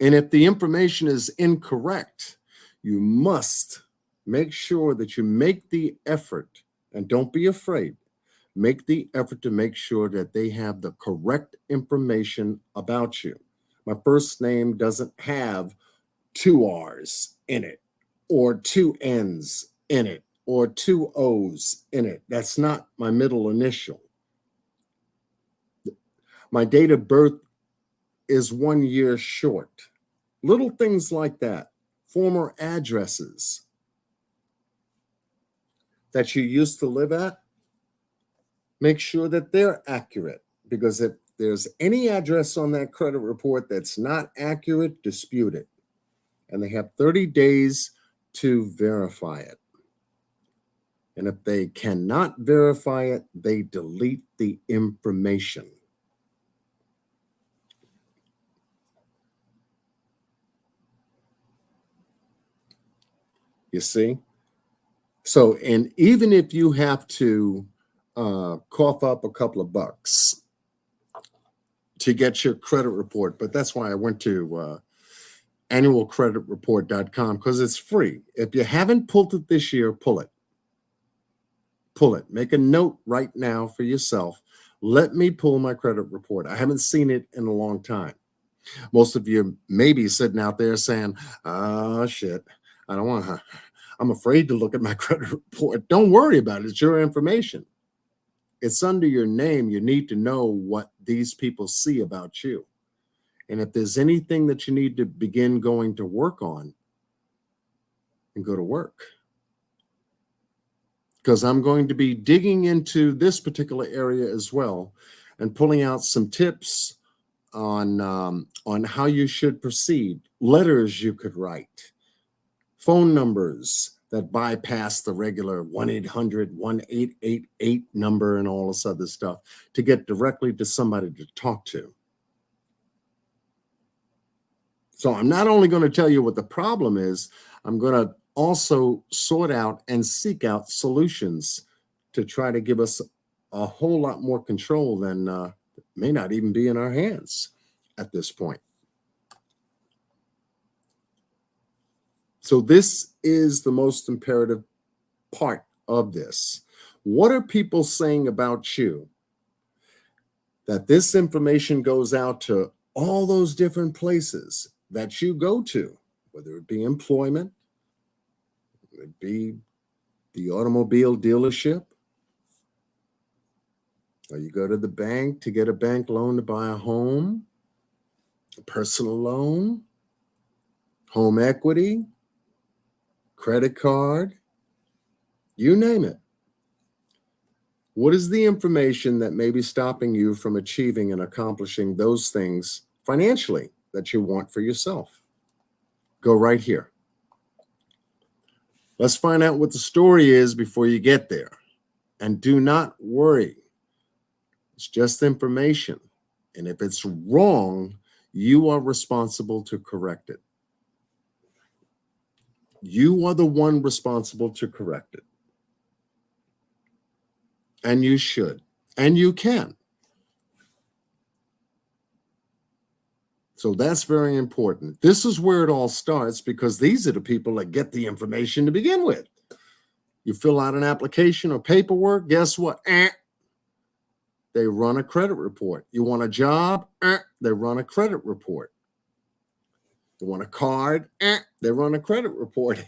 And if the information is incorrect, you must make sure that you make the effort, and don't be afraid. Make the effort to make sure that they have the correct information about you. My first name doesn't have two R's in it, or two N's in it, or two O's in it. That's not my middle initial. My date of birth is 1 year short. Little things like that. Former addresses that you used to live at, make sure that they're accurate, because if there's any address on that credit report that's not accurate, dispute it. And they have 30 days to verify it. And if they cannot verify it, they delete the information. You see? So, and even if you have to cough up a couple of bucks to get your credit report, but that's why I went to annualcreditreport.com, because it's free. If you haven't pulled it this year, pull it. Pull it. Make a note right now for yourself. Let me pull my credit report. I haven't seen it in a long time. Most of you may be sitting out there saying, oh, shit, I don't want to. I'm afraid to look at my credit report. Don't worry about it. It's your information. It's under your name. You need to know what these people see about you. And if there's anything that you need to begin going to work on, then go to work. Because I'm going to be digging into this particular area as well and pulling out some tips on how you should proceed, letters you could write, phone numbers that bypass the regular 1-800-1888 number and all this other stuff to get directly to somebody to talk to. So I'm not only going to tell you what the problem is, I'm going to also sort out and seek out solutions to try to give us a whole lot more control than may not even be in our hands at this point. So this is the most imperative part of this. What are people saying about you? That this information goes out to all those different places that you go to, whether it be employment, it be the automobile dealership, or you go to the bank to get a bank loan to buy a home, a personal loan, home equity, credit card, you name it. What is the information that may be stopping you from achieving and accomplishing those things financially that you want for yourself? Go right here. Let's find out what the story is before you get there. And do not worry. It's just information. And if it's wrong, you are responsible to correct it. You are the one responsible to correct it. And you should. And you can. So that's very important. This is where it all starts, because these are the people that get the information to begin with. You fill out an application or paperwork, guess what? They run a credit report. You want a job? They run a credit report. You want a card? They run a credit report.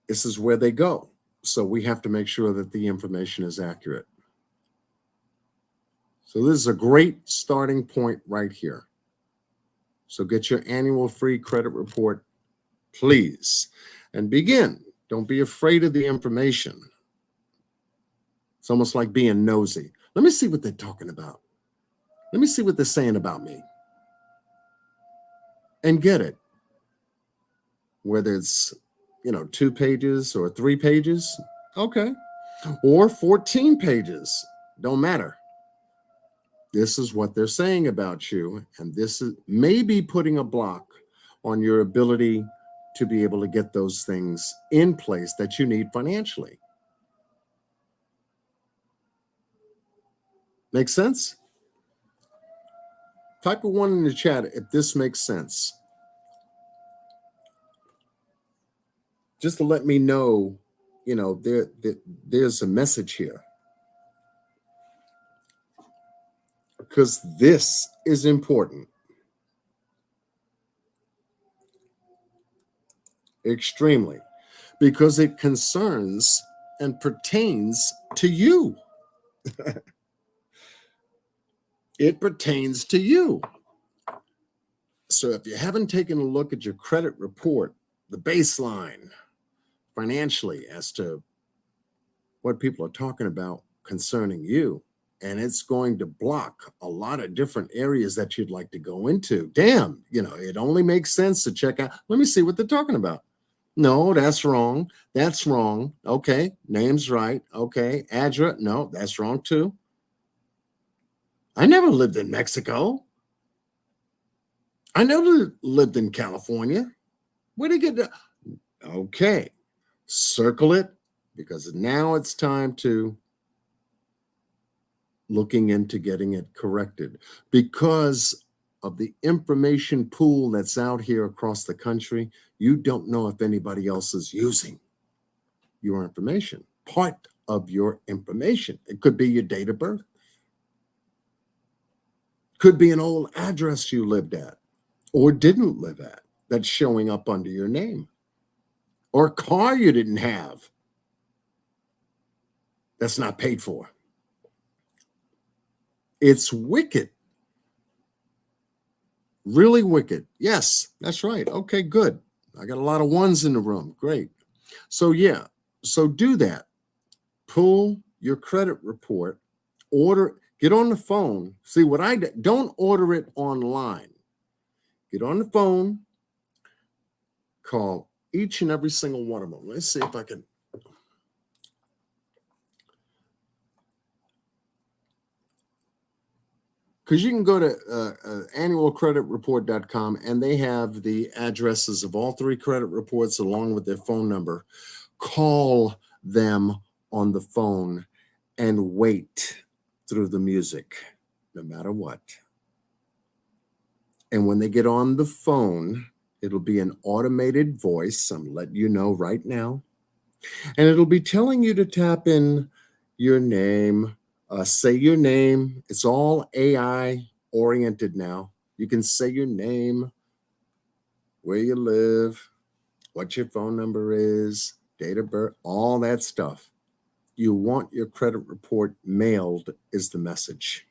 This is where they go. So we have to make sure that the information is accurate. So this is a great starting point right here. So get your annual free credit report, please, and begin. Don't be afraid of the information. It's almost like being nosy. Let me see what they're talking about. Let me see what they're saying about me. And get it. Whether it's, 2 pages or 3 pages, okay. Or 14 pages, don't matter. This is what they're saying about you, and this is maybe putting a block on your ability to be able to get those things in place that you need financially. Make sense? Type a 1 in the chat if this makes sense. Just to let me know, there's a message here. Because this is important. extremely, because it concerns and pertains to you. It pertains to you. So if you haven't taken a look at your credit report, the baseline financially as to what people are talking about concerning you, and it's going to block a lot of different areas that you'd like to go into. Damn, it only makes sense to check out. Let me see what they're talking about. No, that's wrong. That's wrong. Okay, name's right. Okay, address. No, that's wrong too. I never lived in Mexico. I never lived in California. Where did you get that? Okay, circle it, because now it's time to looking into getting it corrected, because of the information pool that's out here across the country. You don't know if anybody else is using your information, part of your information. It could be your date of birth, could be an old address you lived at or didn't live at that's showing up under your name, or a car you didn't have that's not paid for. It's wicked. Really wicked. Yes, that's right. Okay, good. I got a lot of ones in the room. Great. So yeah, so do that. Pull your credit report, get on the phone. See what I did. Don't order it online. Get on the phone, call each and every single one of them. Let's see if I can. Because you can go to annualcreditreport.com, and they have the addresses of all three credit reports along with their phone number. Call them on the phone and wait through the music, no matter what. And when they get on the phone, it'll be an automated voice. I'm letting you know right now. And it'll be telling you to tap in your name, say your name. It's all AI oriented now. You can say your name, where you live, what your phone number is, date of birth, all that stuff. You want your credit report mailed is the message.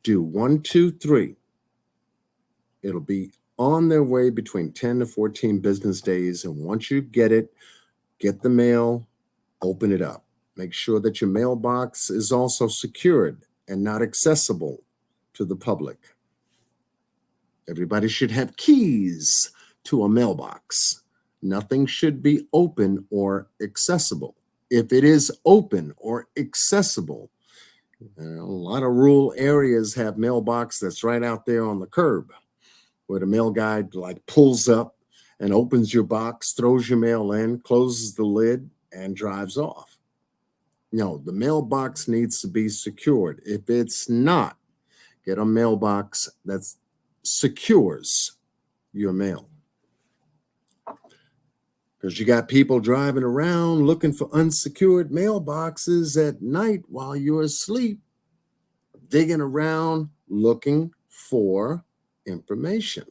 Do 1, 2, 3. It'll be on their way between 10 to 14 business days. And once you get it, get the mail, open it up. Make sure that your mailbox is also secured and not accessible to the public. Everybody should have keys to a mailbox. Nothing should be open or accessible. If it is open or accessible, a lot of rural areas have mailbox that's right out there on the curb, where the mail guy like pulls up and opens your box, throws your mail in, closes the lid, and drives off. No, the mailbox needs to be secured. If it's not, get a mailbox that secures your mail. Because you got people driving around looking for unsecured mailboxes at night while you're asleep, digging around looking for information.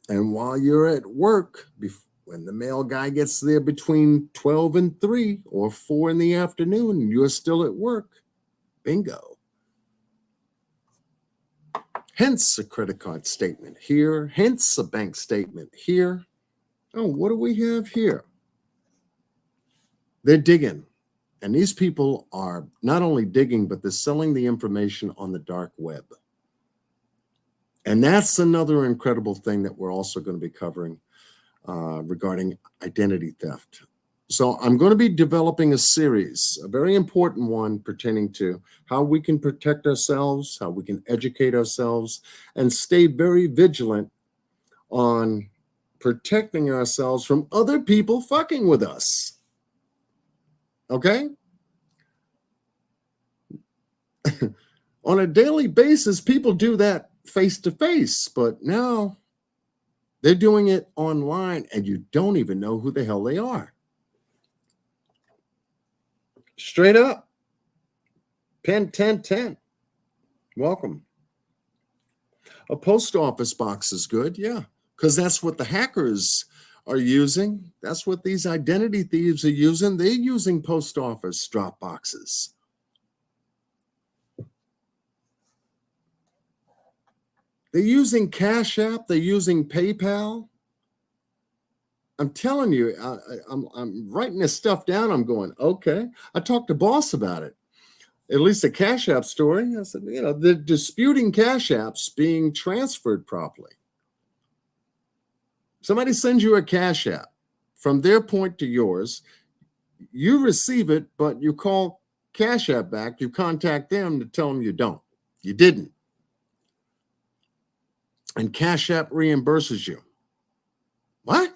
And while you're at work, when the mail guy gets there between 12 and 3 or 4 in the afternoon, and you're still at work, bingo. Hence a credit card statement here, hence a bank statement here. Oh, what do we have here? They're digging. And these people are not only digging, but they're selling the information on the dark web. And that's another incredible thing that we're also going to be covering regarding identity theft. So I'm going to be developing a series, a very important one, pertaining to how we can protect ourselves, how we can educate ourselves, and stay very vigilant on protecting ourselves from other people fucking with us. Okay? On a daily basis, people do that face to face, but now they're doing it online and you don't even know who the hell they are. Straight up. Pen 1010. Welcome. A post office box is good, yeah, because that's what the hackers are using. That's what these identity thieves are using. They're using post office drop boxes. They're using Cash App. They're using PayPal. I'm telling you, I'm writing this stuff down. I'm going, okay. I talked to boss about it. At least a Cash App story. I said, they're disputing Cash Apps being transferred properly. Somebody sends you a Cash App from their point to yours. You receive it, but you call Cash App back. You contact them to tell them you don't. You didn't. And Cash App reimburses you. What?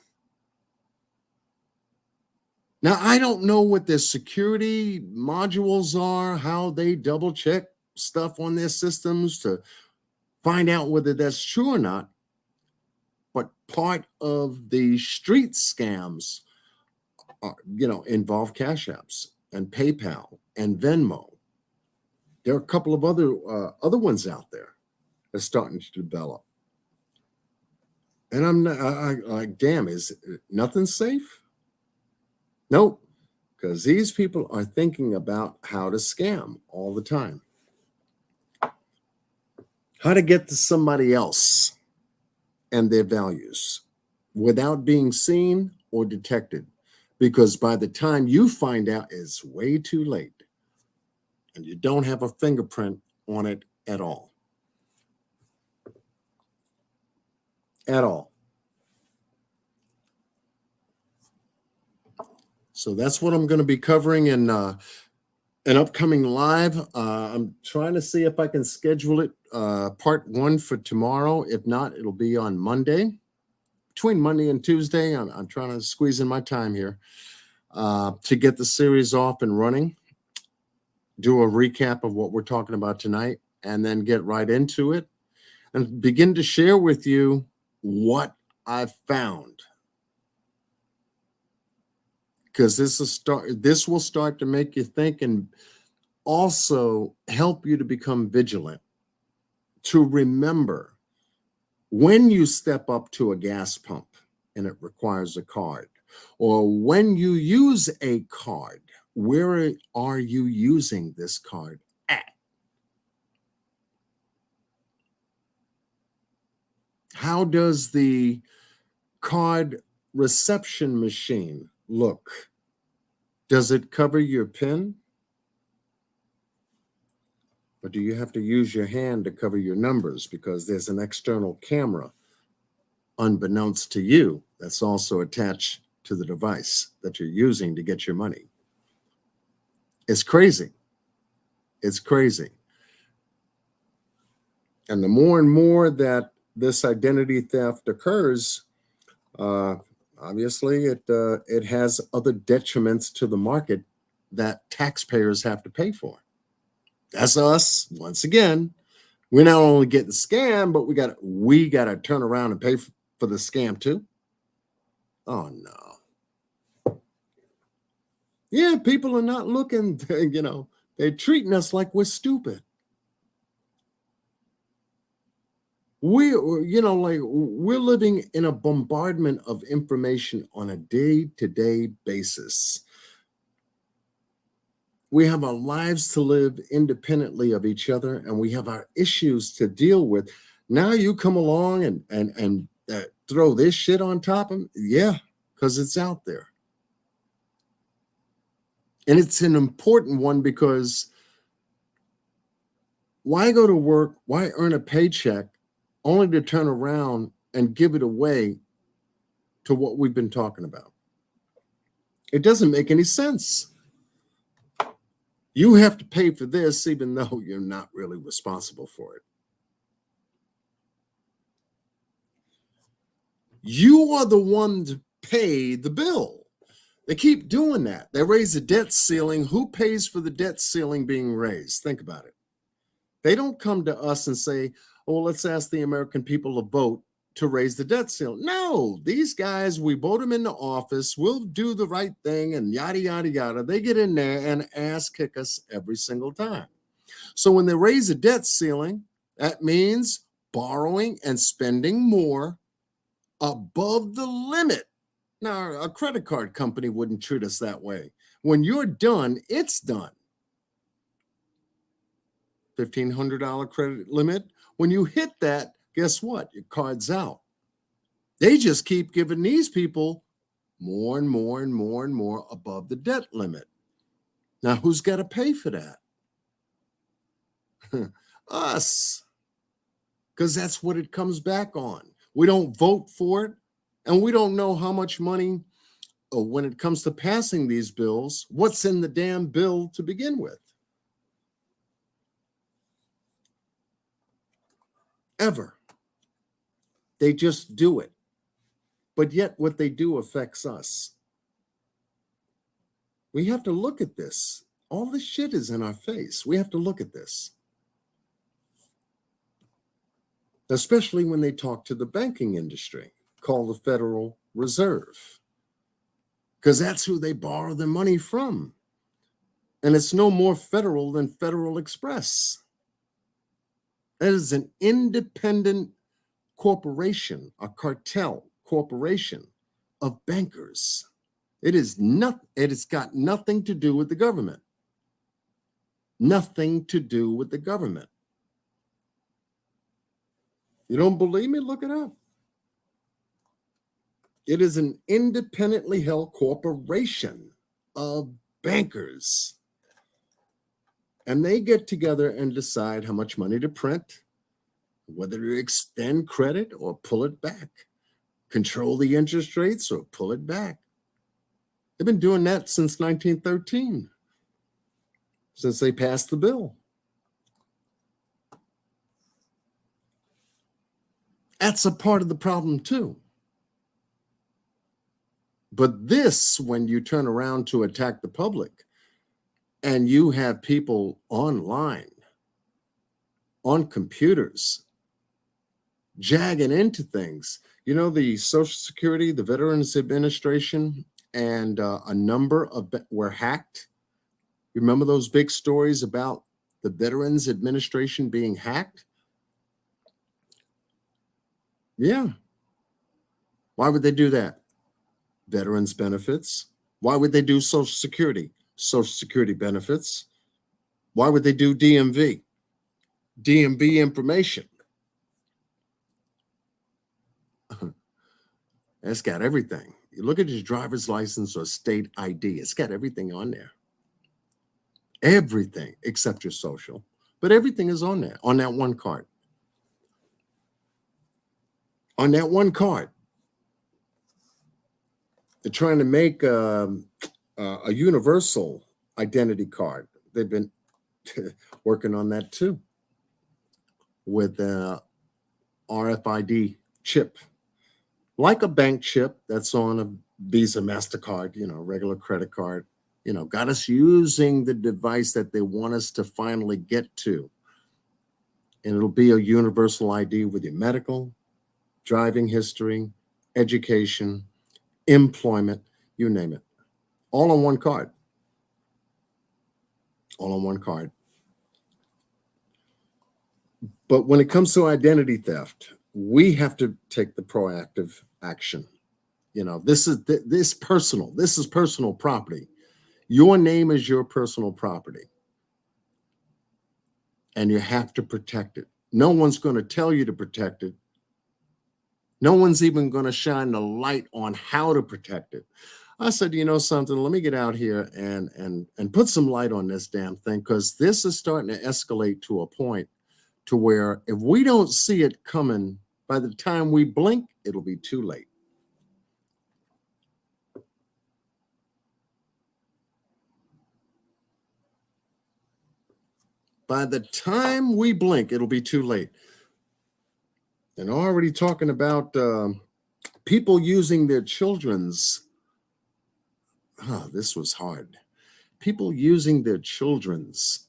Now, I don't know what their security modules are, how they double check stuff on their systems to find out whether that's true or not. But part of the street scams involve Cash Apps and PayPal and Venmo. There are a couple of other ones out there that's starting to develop. And I'm like, damn, is nothing safe? Nope, because these people are thinking about how to scam all the time. How to get to somebody else and their values without being seen or detected. Because by the time you find out, it's way too late. And you don't have a fingerprint on it at all. At all. So that's what I'm going to be covering in an upcoming live. I'm trying to see if I can schedule it part 1 for tomorrow. If not, it'll be on Monday. Between Monday and Tuesday, I'm trying to squeeze in my time here to get the series off and running, do a recap of what we're talking about tonight, and then get right into it and begin to share with you what I've found. Because this will start to make you think and also help you to become vigilant, to remember when you step up to a gas pump and it requires a card, or when you use a card, where are you using this card at? How does the card reception machine look? Does it cover your PIN? Or do you have to use your hand to cover your numbers because there's an external camera, unbeknownst to you, that's also attached to the device that you're using to get your money? It's crazy. It's crazy. And the more and more that this identity theft occurs, obviously it has other detriments to the market that taxpayers have to pay for. That's us. Once again, we're not only getting scammed, but we got to turn around and pay for the scam too. Oh no. Yeah, people are not looking, they're treating us like we're stupid. We're living in a bombardment of information on a day-to-day basis. We have our lives to live independently of each other, and we have our issues to deal with. Now you come along and throw this shit on top of them? Yeah, because it's out there. And it's an important one, because why go to work? Why earn a paycheck only to turn around and give it away to what we've been talking about? It doesn't make any sense. You have to pay for this even though you're not really responsible for it. You are the one to pay the bill. They keep doing that. They raise the debt ceiling. Who pays for the debt ceiling being raised? Think about it. They don't come to us and say, oh, let's ask the American people to vote to raise the debt ceiling. No, these guys, we vote them into office, we'll do the right thing, and yada, yada, yada. They get in there and ass kick us every single time. So when they raise the debt ceiling, that means borrowing and spending more above the limit. Now, a credit card company wouldn't treat us that way. When you're done, it's done. $1,500 credit limit. When you hit that, guess what? Your card's out. They just keep giving these people more and more and more and more above the debt limit. Now, who's got to pay for that? Us, because that's what it comes back on. We don't vote for it, and we don't know how much money, when it comes to passing these bills, what's in the damn bill to begin with. Ever. They just do it. But yet what they do affects us. We have to look at this. All this shit is in our face. We have to look at this. Especially when they talk to the banking industry, called the Federal Reserve, because that's who they borrow their money from. And it's no more federal than Federal Express. That is an independent corporation, a cartel corporation of bankers. It has got nothing to do with the government. Nothing to do with the government. You don't believe me? Look it up. It is an independently held corporation of bankers. And they get together and decide how much money to print, whether to extend credit or pull it back, control the interest rates or pull it back. They've been doing that since 1913, since they passed the bill. That's a part of the problem too. But this, when you turn around to attack the public and you have people online, on computers, jagging into things, the Social Security, the Veterans Administration, and a number of were hacked. Remember those big stories about the Veterans Administration being hacked? Yeah. Why would they do that? Veterans benefits. Why would they do Social Security? Social Security benefits. Why would they do DMV? DMV information. It's got everything. You look at your driver's license or state ID, it's got everything on there. Everything except your social, but everything is on there, on that one card. On that one card. They're trying to make a universal identity card. They've been working on that too, with RFID chip, like a bank chip that's on a Visa, MasterCard, regular credit card, got us using the device that they want us to finally get to. And it'll be a universal ID with your medical, driving history, education, employment, you name it, all on one card. All on one card. But when it comes to identity theft, we have to take the proactive action. This is personal. This is personal property. Your name is your personal property. And you have to protect it. No one's going to tell you to protect it. No one's even going to shine the light on how to protect it. I said, something, let me get out here and put some light on this damn thing, because this is starting to escalate to a point to where if we don't see it coming, by the time we blink, it'll be too late. By the time we blink, it'll be too late. And already talking about people using their children's, this was hard. People using their children's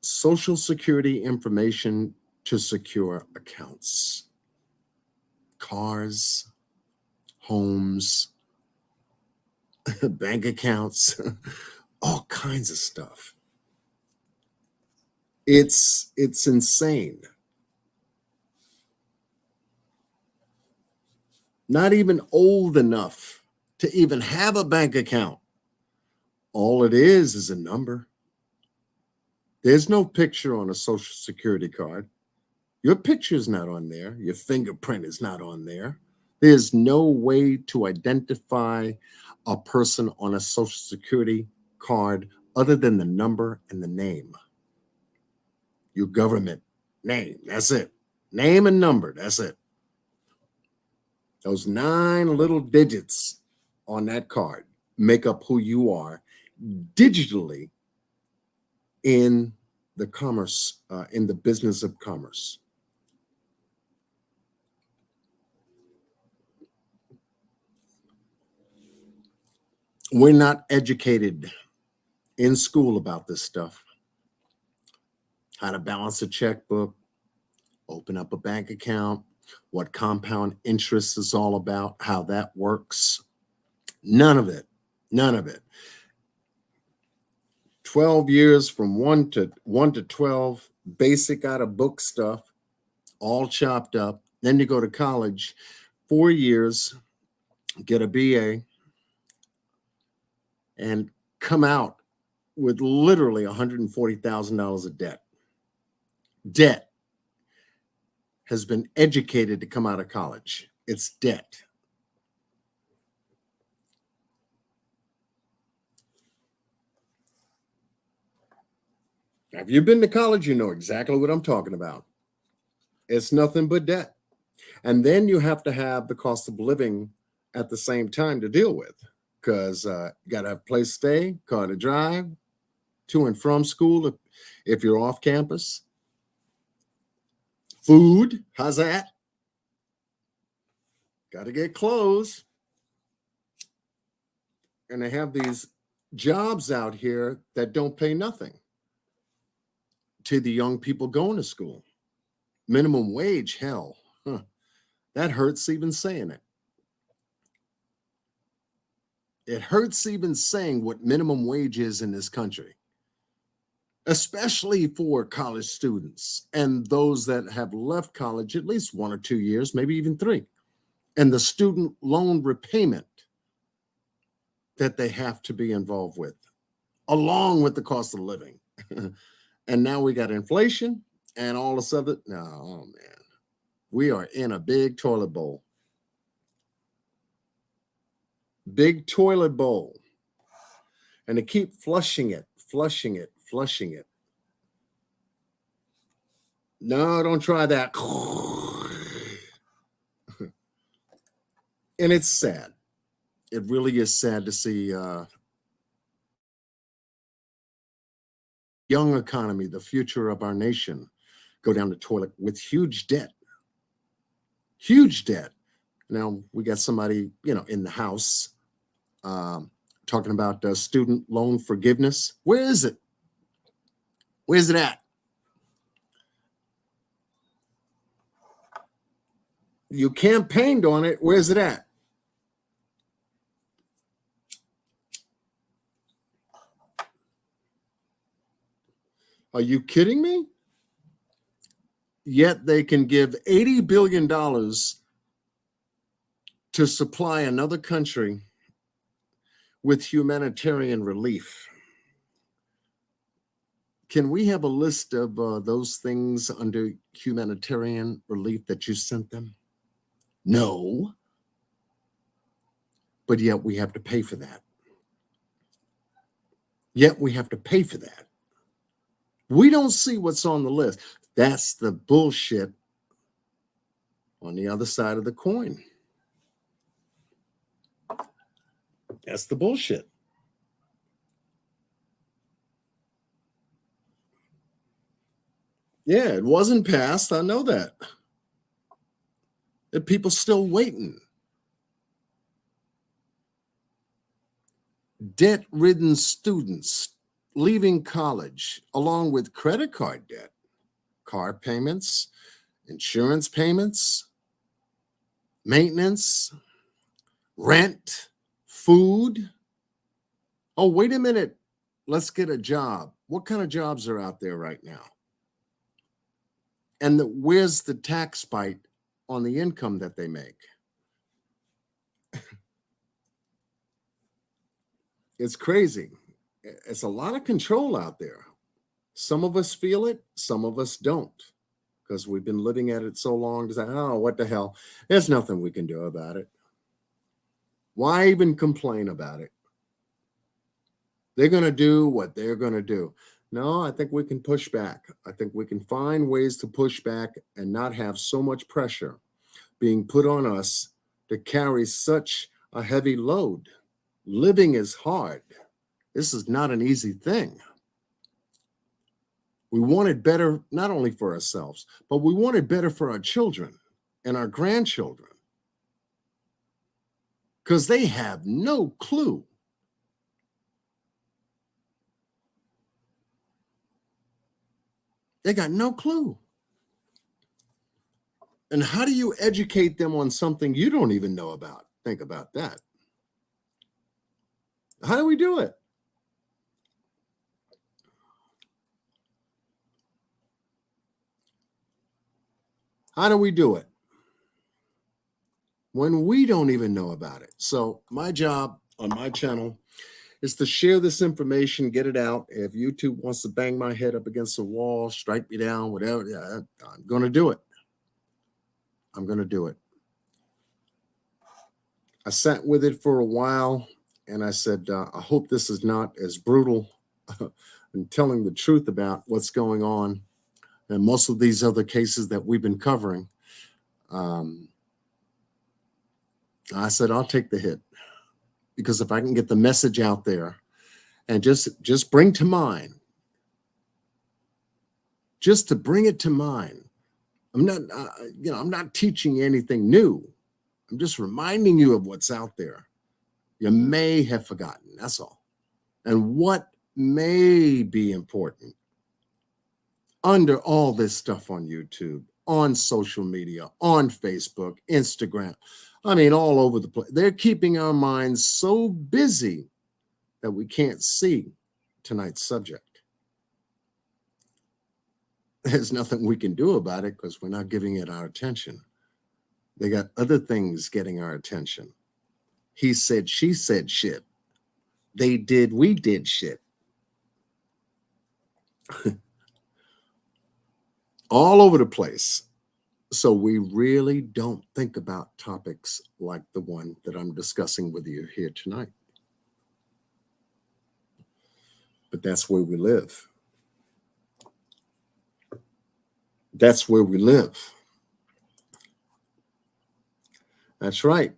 Social Security information to secure accounts, cars, homes, bank accounts, all kinds of stuff. It's insane. not even old enough to even have a bank account. All it is a number. There's no picture on a social security card. Your picture's not on there. Your fingerprint is not on there. There's no way to identify a person on a social security card other than the number and the name. Your government name, that's it. Name and number, that's it. Those 9 little digits on that card make up who you are digitally in the commerce, in the business of commerce. We're not educated in school about this stuff. How to balance a checkbook, open up a bank account, what compound interest is all about, how that works. None of it. None of it. 12 years from 1 to 12, basic out of book stuff, all chopped up. Then you go to college, 4 years, get a BA, and come out with literally $140,000 of debt. Debt has been educated to come out of college. It's debt. Now, if you've been to college, you know exactly what I'm talking about. It's nothing but debt. And then you have to have the cost of living at the same time to deal with, because you got to have a place to stay, car to drive, to and from school if you're off campus. Food, how's that? Got to get clothes. And they have these jobs out here that don't pay nothing to the young people going to school. Minimum wage, hell, that hurts even saying it. It hurts even saying what minimum wage is in this country, especially for college students and those that have left college at least 1 or 2 years, maybe even 3, and the student loan repayment that they have to be involved with, along with the cost of living. And now we got inflation and all this other. No, oh man, we are in a big toilet bowl. Big toilet bowl. And to keep flushing it, flushing it, flushing it. No, don't try that. And it's sad. It really is sad to see young economy, the future of our nation, go down the toilet with huge debt. Huge debt. Now we got somebody, in the House talking about student loan forgiveness. Where is it? Where's it at? You campaigned on it. Where's it at? Are you kidding me? Yet they can give $80 billion to supply another country with humanitarian relief. Can we have a list of those things under humanitarian relief that you sent them? No. But yet we have to pay for that. Yet we have to pay for that. We don't see what's on the list. That's the bullshit on the other side of the coin. That's the bullshit. Yeah, it wasn't passed. I know that. And people still waiting. Debt-ridden students leaving college along with credit card debt, car payments, insurance payments, maintenance, rent, food. Oh, wait a minute. Let's get a job. What kind of jobs are out there right now? And where's the tax bite on the income that they make? It's crazy. It's a lot of control out there. Some of us feel it, some of us don't, because we've been living at it so long to say, oh, what the hell? There's nothing we can do about it. Why even complain about it? They're going to do what they're going to do. No, I think we can push back. I think we can find ways to push back and not have so much pressure being put on us to carry such a heavy load. Living is hard. This is not an easy thing. We want it better, not only for ourselves, but we want it better for our children and our grandchildren, because they have no clue. They got no clue. And how do you educate them on something you don't even know about? Think about that. How do we do it? How do we do it when we don't even know about it? So my job on my channel is to share this information, get it out. If YouTube wants to bang my head up against the wall, strike me down, whatever, I'm going to do it. I'm going to do it. I sat with it for a while and I said, I hope this is not as brutal and telling the truth about what's going on and most of these other cases that we've been covering. I said, I'll take the hit, because if I can get the message out there and just bring to mind, just to bring it to mind. I'm not, I'm not teaching you anything new. I'm just reminding you of what's out there. You may have forgotten, that's all. And what may be important under all this stuff on YouTube, on social media, on Facebook, Instagram. I mean, all over the place. They're keeping our minds so busy that we can't see tonight's subject. There's nothing we can do about it because we're not giving it our attention. They got other things getting our attention. He said, she said shit. They did, we did shit. All over the place. So we really don't think about topics like the one that I'm discussing with you here tonight. But that's where we live. That's where we live. That's right.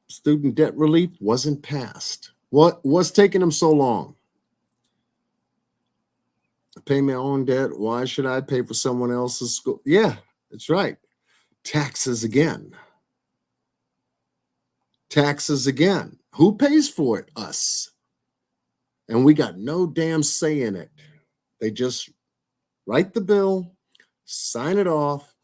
Student debt relief wasn't passed. What's taking them so long? I pay my own debt. Why should I pay for someone else's school? Yeah, that's right. Taxes again. Taxes again. Who pays for it? Us. And we got no damn say in it. They just write the bill, sign it off,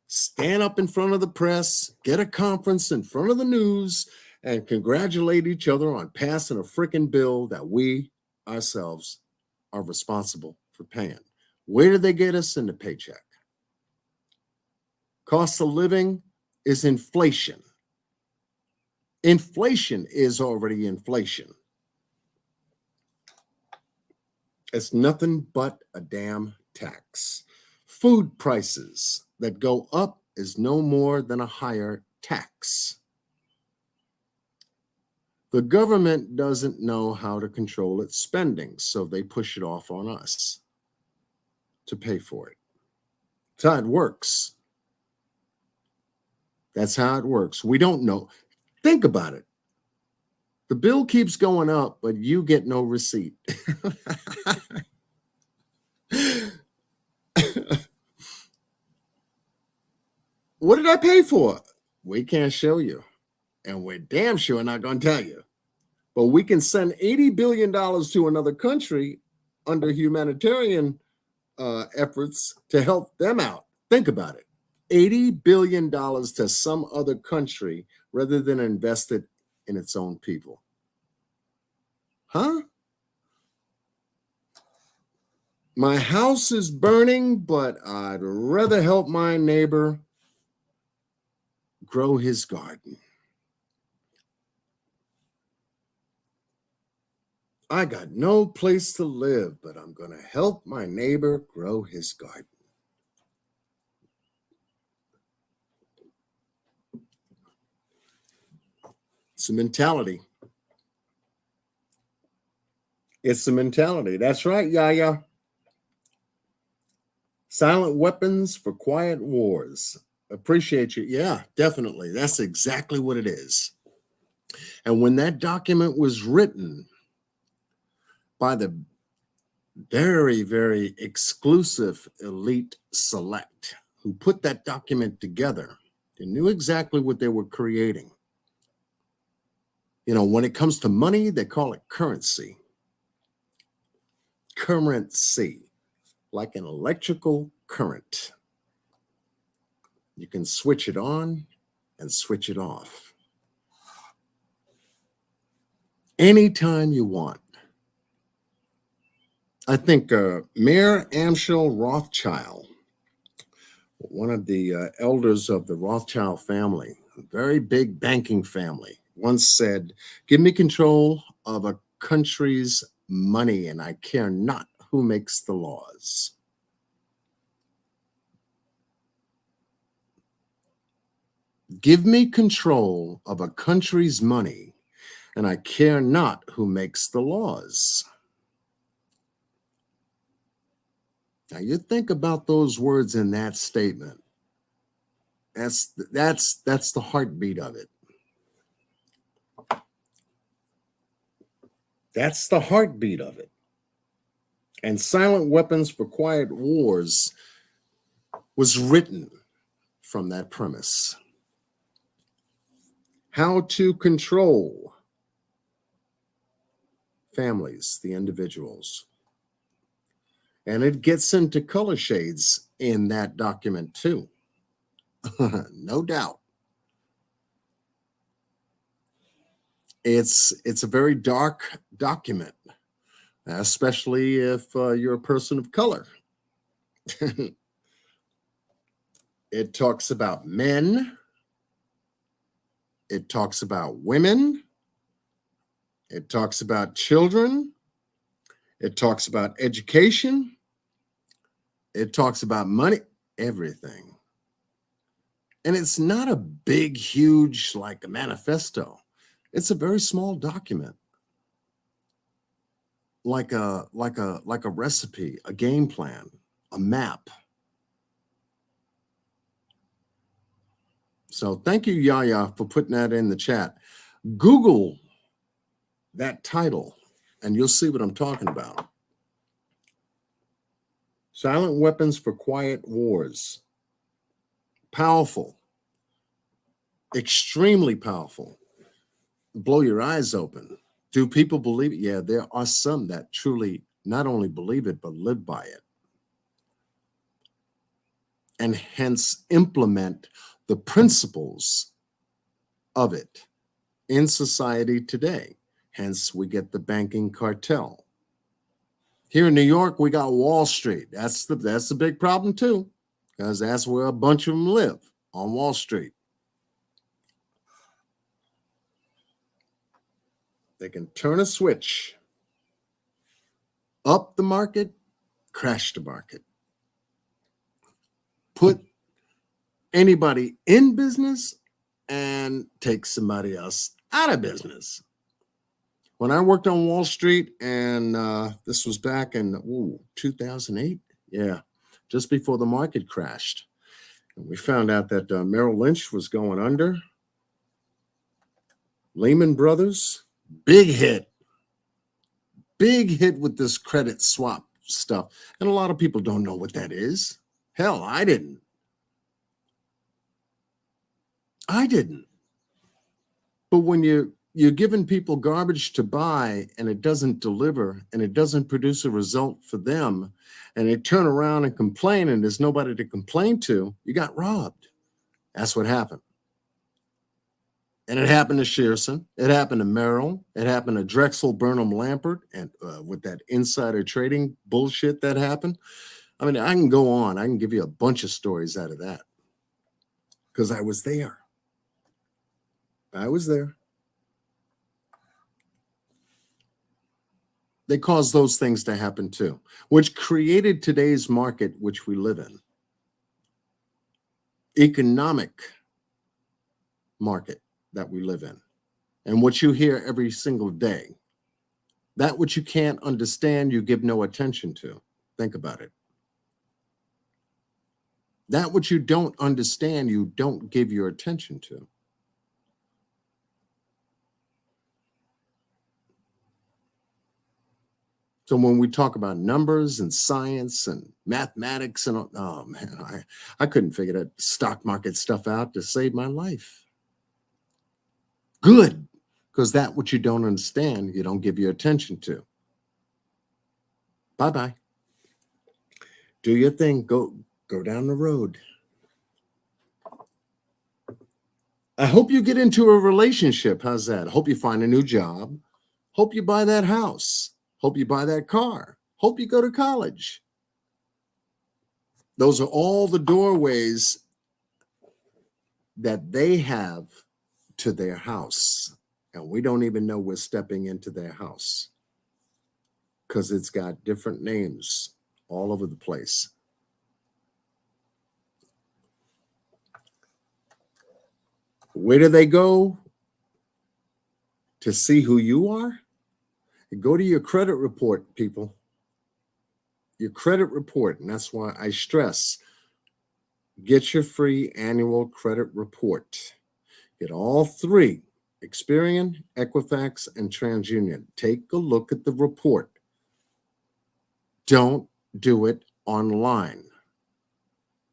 stand up in front of the press, get a conference in front of the news, and congratulate each other on passing a freaking bill that we ourselves are responsible for paying. Where did they get us? In the paycheck? Cost of living is inflation. Inflation is already inflation. It's nothing but a damn tax. Food prices that go up is no more than a higher tax. The government doesn't know how to control its spending, so they push it off on us to pay for it. That's how it works. That's how it works. We don't know. Think about it. The bill keeps going up, but you get no receipt. What did I pay for? We can't show you. And we're damn sure not going to tell you. But we can send $80 billion to another country under humanitarian efforts to help them out. Think about it. $80 billion to some other country rather than invest it in its own people. Huh? My house is burning, but I'd rather help my neighbor grow his garden. I got no place to live, but I'm going to help my neighbor grow his garden. It's a mentality. It's a mentality. That's right, Yaya. Silent weapons for quiet wars. Appreciate you. Yeah, definitely. That's exactly what it is. And when that document was written by the very, very exclusive elite select who put that document together, they knew exactly what they were creating. You know, when it comes to money, they call it currency. Currency, like an electrical current. You can switch it on and switch it off anytime you want. I think Mayor Amschel Rothschild, one of the elders of the Rothschild family, a very big banking family, once said, "Give me control of a country's money, and I care not who makes the laws." Give me control of a country's money, and I care not who makes the laws. Now, you think about those words in that statement. That's the heartbeat of it. That's the heartbeat of it. And Silent Weapons for Quiet Wars was written from that premise. How to control families, the individuals. And it gets into color shades in that document too. No doubt. It's a very dark document, especially if you're a person of color. It talks about men. It talks about women. It talks about children. It talks about education. It talks about money, everything. And it's not a big, huge, like a manifesto. It's a very small document, like a recipe, a game plan, a map. So thank you, Yaya, for putting that in the chat. Google that title, and you'll see what I'm talking about. Silent Weapons for Quiet Wars. Powerful, extremely powerful. Blow your eyes open. Do people believe it? Yeah, there are some that truly not only believe it, but live by it. And hence implement the principles of it in society today. Hence, we get the banking cartel. Here in New York, we got Wall Street. That's the big problem too, because that's where a bunch of them live, on Wall Street. They can turn a switch, up the market, crash the market, put anybody in business, and take somebody else out of business. When I worked on Wall Street, and this was back in 2008, yeah, just before the market crashed, and we found out that Merrill Lynch was going under. Lehman Brothers, big hit with this credit swap stuff. And a lot of people don't know what that is. Hell, I didn't. But when you're giving people garbage to buy and it doesn't deliver and it doesn't produce a result for them, and they turn around and complain and there's nobody to complain to, you got robbed. That's what happened. And it happened to Shearson. It happened to Merrill. It happened to Drexel Burnham Lampert, and with that insider trading bullshit that happened. I mean, I can go on. I can give you a bunch of stories out of that because I was there. I was there. They caused those things to happen too, which created today's market, which we live in. Economic market that we live in, and what you hear every single day. That which you can't understand, you give no attention to. Think about it. That which you don't understand, you don't give your attention to. So when we talk about numbers and science and mathematics and oh man, I couldn't figure that stock market stuff out to save my life. Good, because that which you don't understand, you don't give your attention to. Bye-bye. Do your thing. Go down the road. I hope you get into a relationship. How's that? I hope you find a new job. Hope you buy that house. Hope you buy that car. Hope you go to college. Those are all the doorways that they have to their house. And we don't even know we're stepping into their house because it's got different names all over the place. Where do they go to see who you are? Go to your credit report, people. Your credit report. And that's why I stress, get your free annual credit report. Get all three, Experian, Equifax, and TransUnion. Take a look at the report. Don't do it online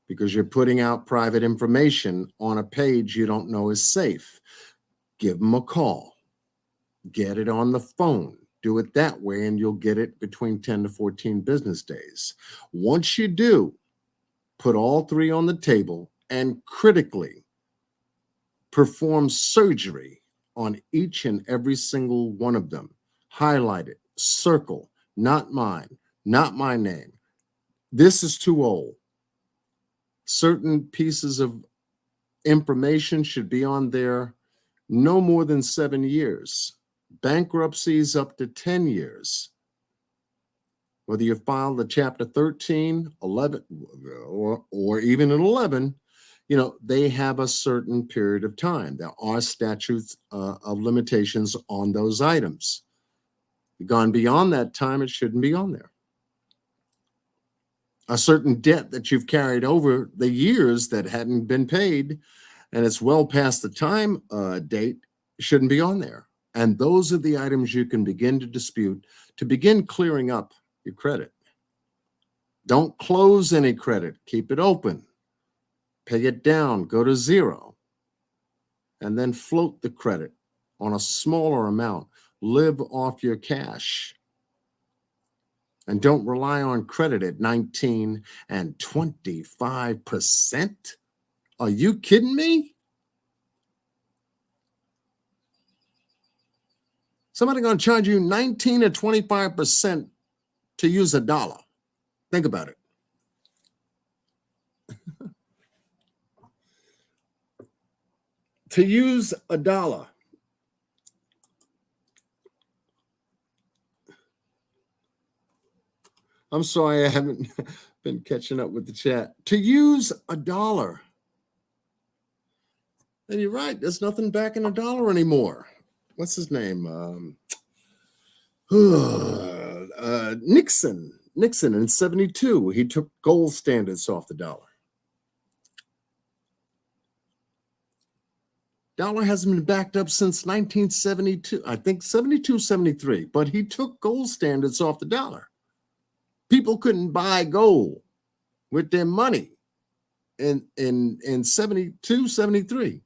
because you're putting out private information on a page you don't know is safe. Give them a call. Get it on the phone. Do it that way, and you'll get it between 10 to 14 business days. Once you do, put all three on the table and critically perform surgery on each and every single one of them. Highlight it, circle, not mine, not my name. This is too old. Certain pieces of information should be on there no more than 7 years. Bankruptcies up to 10 years. Whether you filed the chapter 13, 11, or even an 11, they have a certain period of time. There are statutes of limitations on those items. Gone beyond that time, it shouldn't be on there. A certain debt that you've carried over the years that hadn't been paid, and it's well past the time date, shouldn't be on there. And those are the items you can begin to dispute to begin clearing up your credit. Don't close any credit. Keep it open. Pay it down. Go to zero. And then float the credit on a smaller amount. Live off your cash. And don't rely on credit at 19 and 25%. Are you kidding me? Somebody going to charge you 19 or 25% to use a dollar. Think about it. To use a dollar. I'm sorry, I haven't been catching up with the chat. To use a dollar. And you're right, there's nothing backing a dollar anymore. What's his name? Nixon in 72, he took gold standards off the dollar. Dollar hasn't been backed up since 1972, I think 72, 73, but he took gold standards off the dollar. People couldn't buy gold with their money in 72, 73.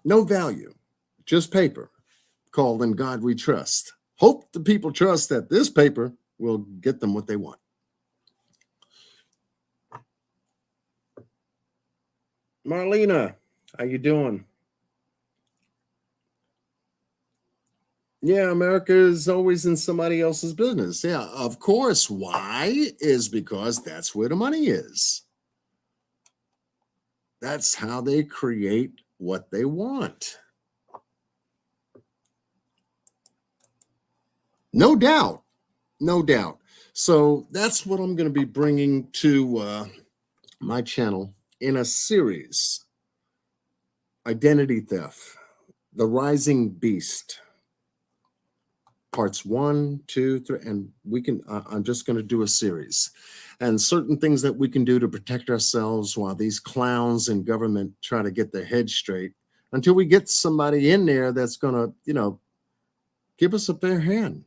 No value, just paper. Called In God We Trust. Hope the people trust that this paper will get them what they want. Marlena, how you doing? Yeah, America is always in somebody else's business. Yeah, of course. Why? Is because that's where the money is. That's how they create what they want. No doubt. No doubt. So that's what I'm going to be bringing to my channel in a series: Identity Theft, The Rising Beast, parts 1, 2, 3, and I'm just going to do a series and certain things that we can do to protect ourselves while these clowns in government try to get their head straight, until we get somebody in there that's going to, give us a fair hand.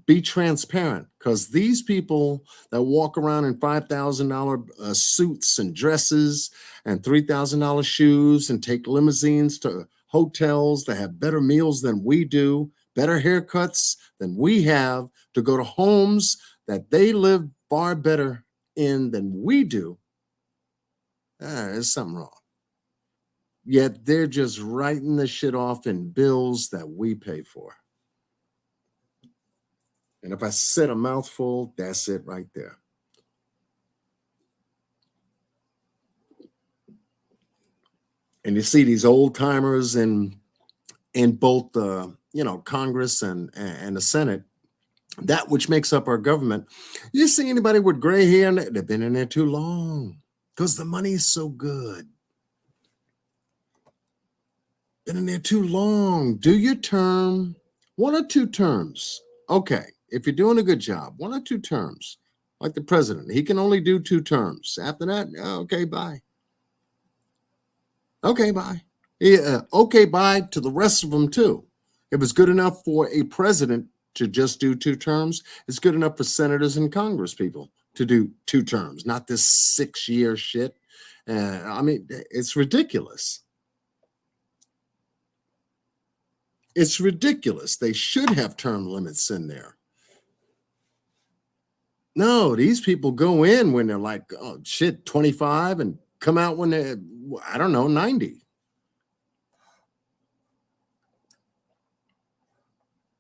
Be transparent, because these people that walk around in $5,000 suits and dresses and $3,000 shoes and take limousines to hotels that have better meals than we do, better haircuts than we have, to go to homes that they live far better in than we do, there's something wrong. Yet they're just writing the shit off in bills that we pay for. And if I said a mouthful, that's it right there. And you see these old timers in both the Congress and the Senate, that which makes up our government. You see anybody with gray hair? They've been in there too long, because the money is so good. Been in there too long. Do your term, 1 or 2 terms. Okay, if you're doing a good job, 1 or 2 terms. Like the president, he can only do 2 terms. After that, okay, bye. Okay, bye. Yeah, okay, bye to the rest of them too. If it's good enough for a president to just do 2 terms, it's good enough for senators and Congress people to do 2 terms, not this 6-year shit. I mean, it's ridiculous. It's ridiculous. They should have term limits in there. No, these people go in when they're like, oh shit, 25, and come out when they're, I don't know, 90.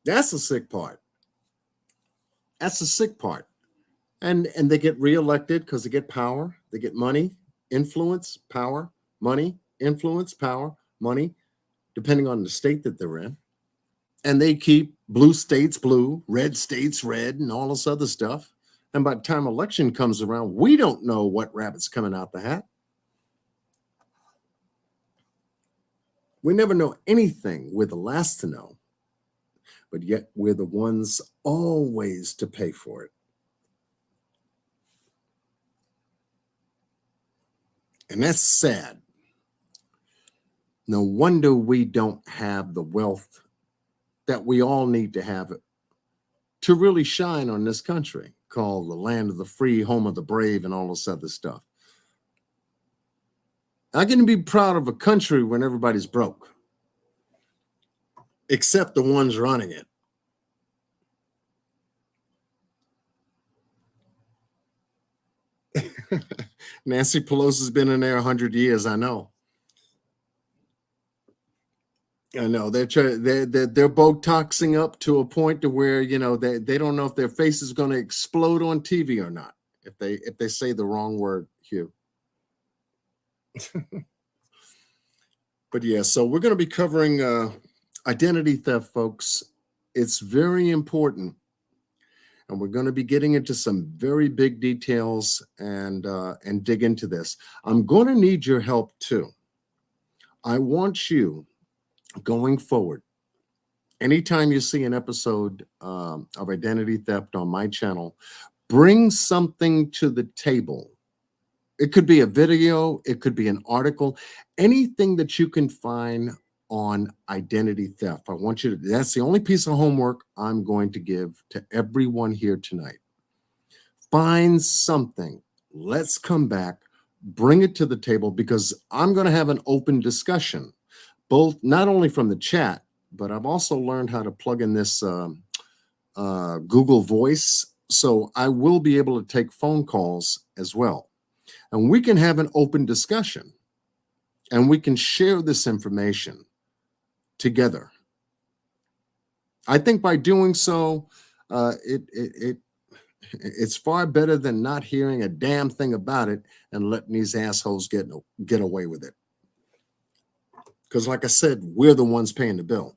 That's the sick part. That's the sick part. And they get reelected because they get power, they get money, influence, power, money, influence, power, money, depending on the state that they're in. And they keep blue states blue, red states red, and all this other stuff. And by the time election comes around, we don't know what rabbit's coming out the hat. We never know anything. We're the last to know, but yet we're the ones always to pay for it. And that's sad. No wonder we don't have the wealth that we all need to have to really shine on this country called the land of the free, home of the brave, and all this other stuff. I can be proud of a country when everybody's broke, except the ones running it. Nancy Pelosi's been in there 100 years. I know. They're Botoxing up to a point to where they don't know if their face is going to explode on TV or not if they say the wrong word, Q. But yeah, so we're going to be covering identity theft, folks. It's very important, and we're going to be getting into some very big details and dig into this. I'm going to need your help too. I want you, going forward, anytime you see an episode of identity theft on my channel, bring something to the table. It could be a video, it could be an article, anything that you can find on identity theft. I want you to, that's the only piece of homework I'm going to give to everyone here tonight. Find something. Let's come back, bring it to the table, because I'm going to have an open discussion, both not only from the chat, but I've also learned how to plug in this Google Voice. So I will be able to take phone calls as well. And we can have an open discussion, and we can share this information together. I think by doing so, it's far better than not hearing a damn thing about it and letting these assholes get away with it. Because like I said, we're the ones paying the bill.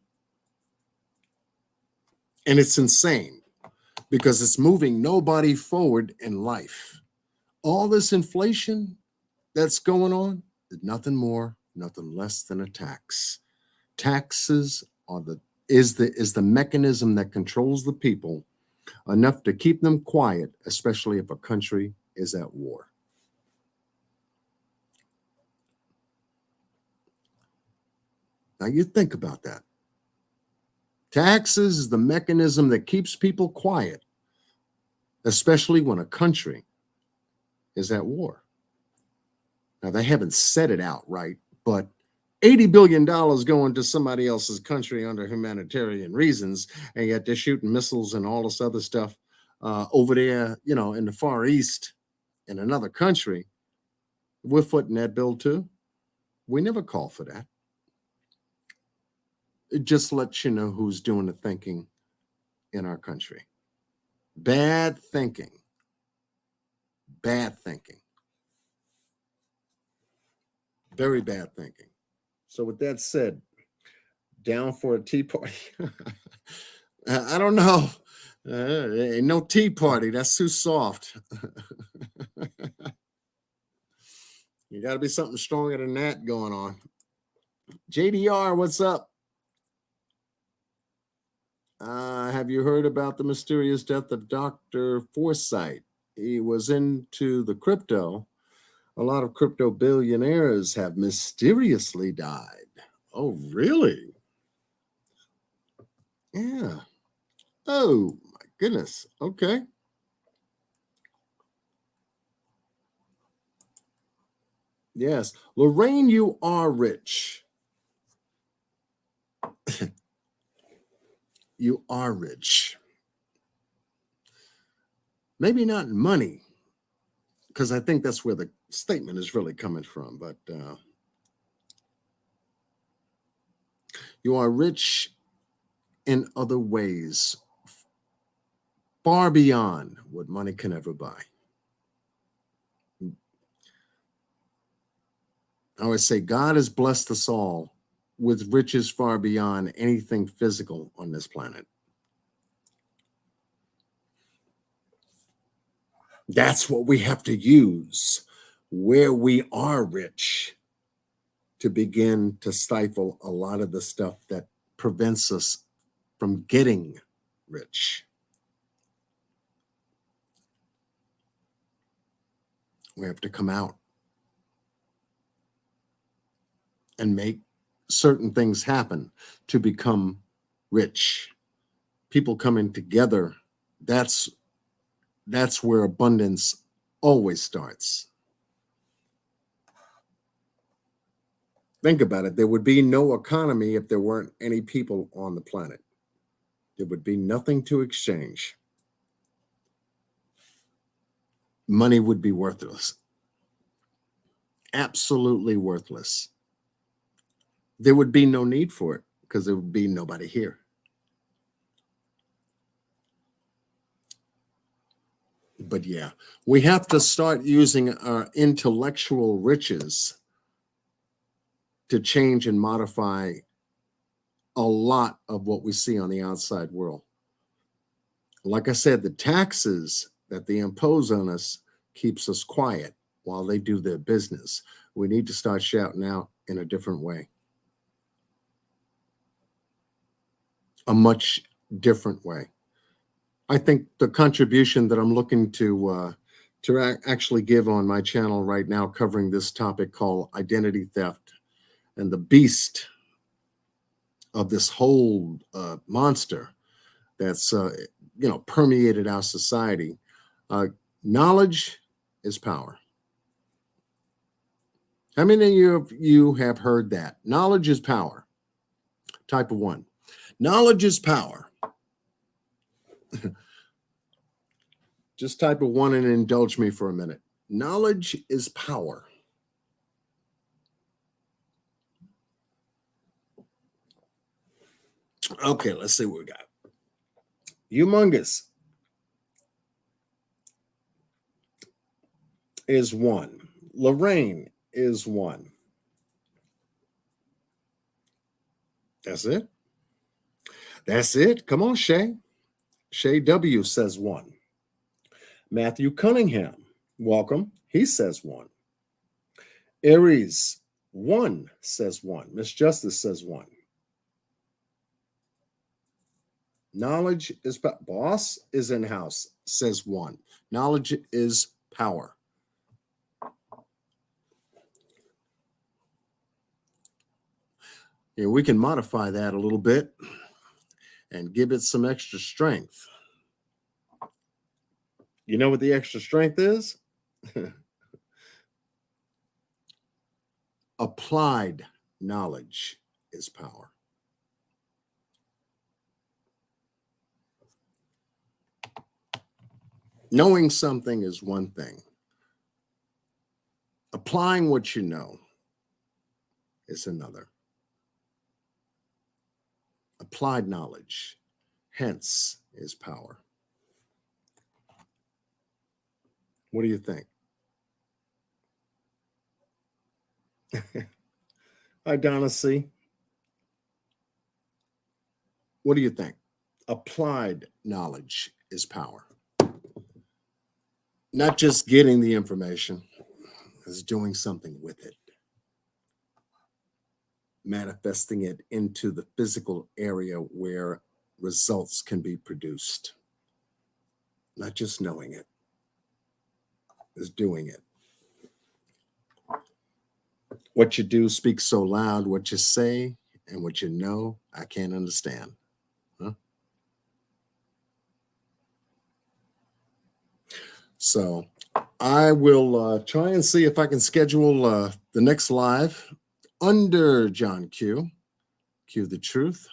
And it's insane. because it's moving nobody forward in life. All this inflation that's going on is nothing more, nothing less than a tax. Taxes are the mechanism that controls the people enough to keep them quiet, especially if a country is at war. Now you think about that. Taxes is the mechanism that keeps people quiet, especially when a country is at war. Now they haven't said it outright, but $80 billion going to somebody else's country under humanitarian reasons, and yet they're shooting missiles and all this other stuff over there, in the Far East in another country. We're footing that bill too. We never call for that. It just lets you know who's doing the thinking in our country. Bad thinking. Bad thinking. Very bad thinking. So with that said, down for a tea party. I don't know. Ain't no tea party. That's too soft. You got to be something stronger than that going on. JDR, what's up? Have you heard about the mysterious death of Dr. Forsyth? He was into the crypto. A lot of crypto billionaires have mysteriously died. Oh, really? Yeah. Oh, my goodness. Okay. Yes. Lorraine, you are rich. You are rich. Maybe not in money, because I think that's where the statement is really coming from. But you are rich in other ways, far beyond what money can ever buy. I always say God has blessed us all with riches far beyond anything physical on this planet. That's what we have to use where we are rich to begin to stifle a lot of the stuff that prevents us from getting rich. We have to come out and make certain things happen to become rich. People coming together, that's where abundance always starts. Think about it. There would be no economy if there weren't any people on the planet. There would be nothing to exchange. Money would be worthless. Absolutely worthless. There would be no need for it because there would be nobody here. But yeah, we have to start using our intellectual riches to change and modify a lot of what we see on the outside world. Like I said, the taxes that they impose on us keeps us quiet while they do their business. We need to start shouting out in a different way. A much different way. I think the contribution that I'm looking to actually give on my channel right now, covering this topic called identity theft and the beast of this whole monster that's permeated our society. Knowledge is power. How many of you have heard that? Knowledge is power. Type of 1. Knowledge is power. Just type of 1 and indulge me for a minute. Knowledge is power. Okay, let's see what we got. Humongous is 1. Lorraine is 1. That's it. That's it. Come on, Shay. Shay W says 1. Matthew Cunningham, welcome. He says 1. Aries 1 says 1. Miss Justice says 1. Knowledge is boss is in house says 1. Knowledge is power. Yeah, we can modify that a little bit and give it some extra strength. You know what the extra strength is? Applied knowledge is power. Knowing something is one thing. Applying what you know is another. Applied knowledge, hence, is power. What do you think? Hi, Donna C. What do you think? Applied knowledge is power. Not just getting the information, is doing something with it. Manifesting it into the physical area where results can be produced. Not just knowing it, is doing it. What you do speaks so loud, what you say and what you know, I can't understand. Huh? So I will try and see if I can schedule the next live under John Q, Q the Truth,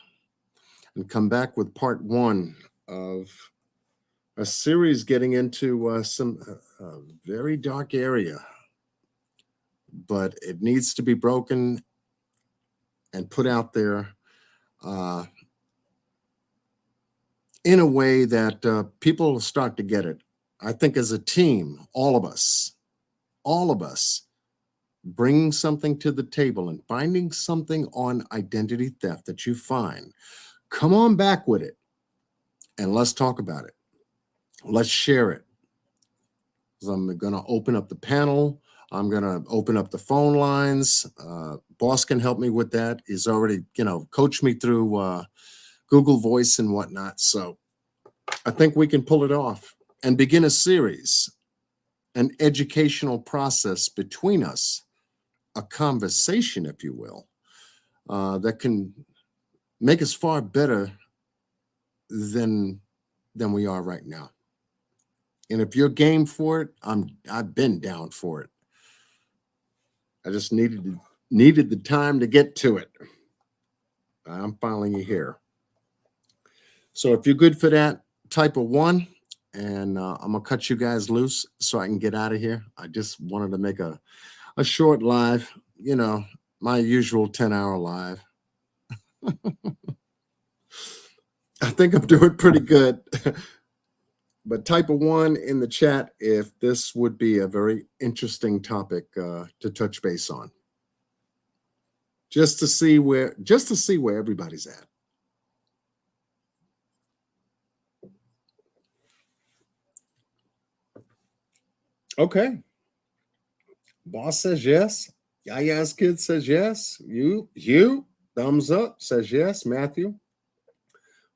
and come back with part 1 of a series getting into some very dark area, but it needs to be broken and put out there in a way that people start to get it. I think as a team, all of us, bringing something to the table and finding something on identity theft that you find, come on back with it and let's talk about it. Let's share it. So I'm going to open up the panel. I'm going to open up the phone lines. Boss can help me with that. He's already, coached me through Google Voice and whatnot. So I think we can pull it off and begin a series, an educational process between us, a conversation, if you will, that can make us far better than we are right now. And if you're game for it, I've been down for it. I just needed the time to get to it. I'm filing you here. So if you're good for that, type a 1, and I'm gonna cut you guys loose so I can get out of here. I just wanted to make a short live, my usual 10-hour live. I think I'm doing pretty good. But type a 1 in the chat if this would be a very interesting topic to touch base on. Just to see where everybody's at. Okay. Boss says yes. Yaya's kid says yes. You, thumbs up, says yes. Matthew.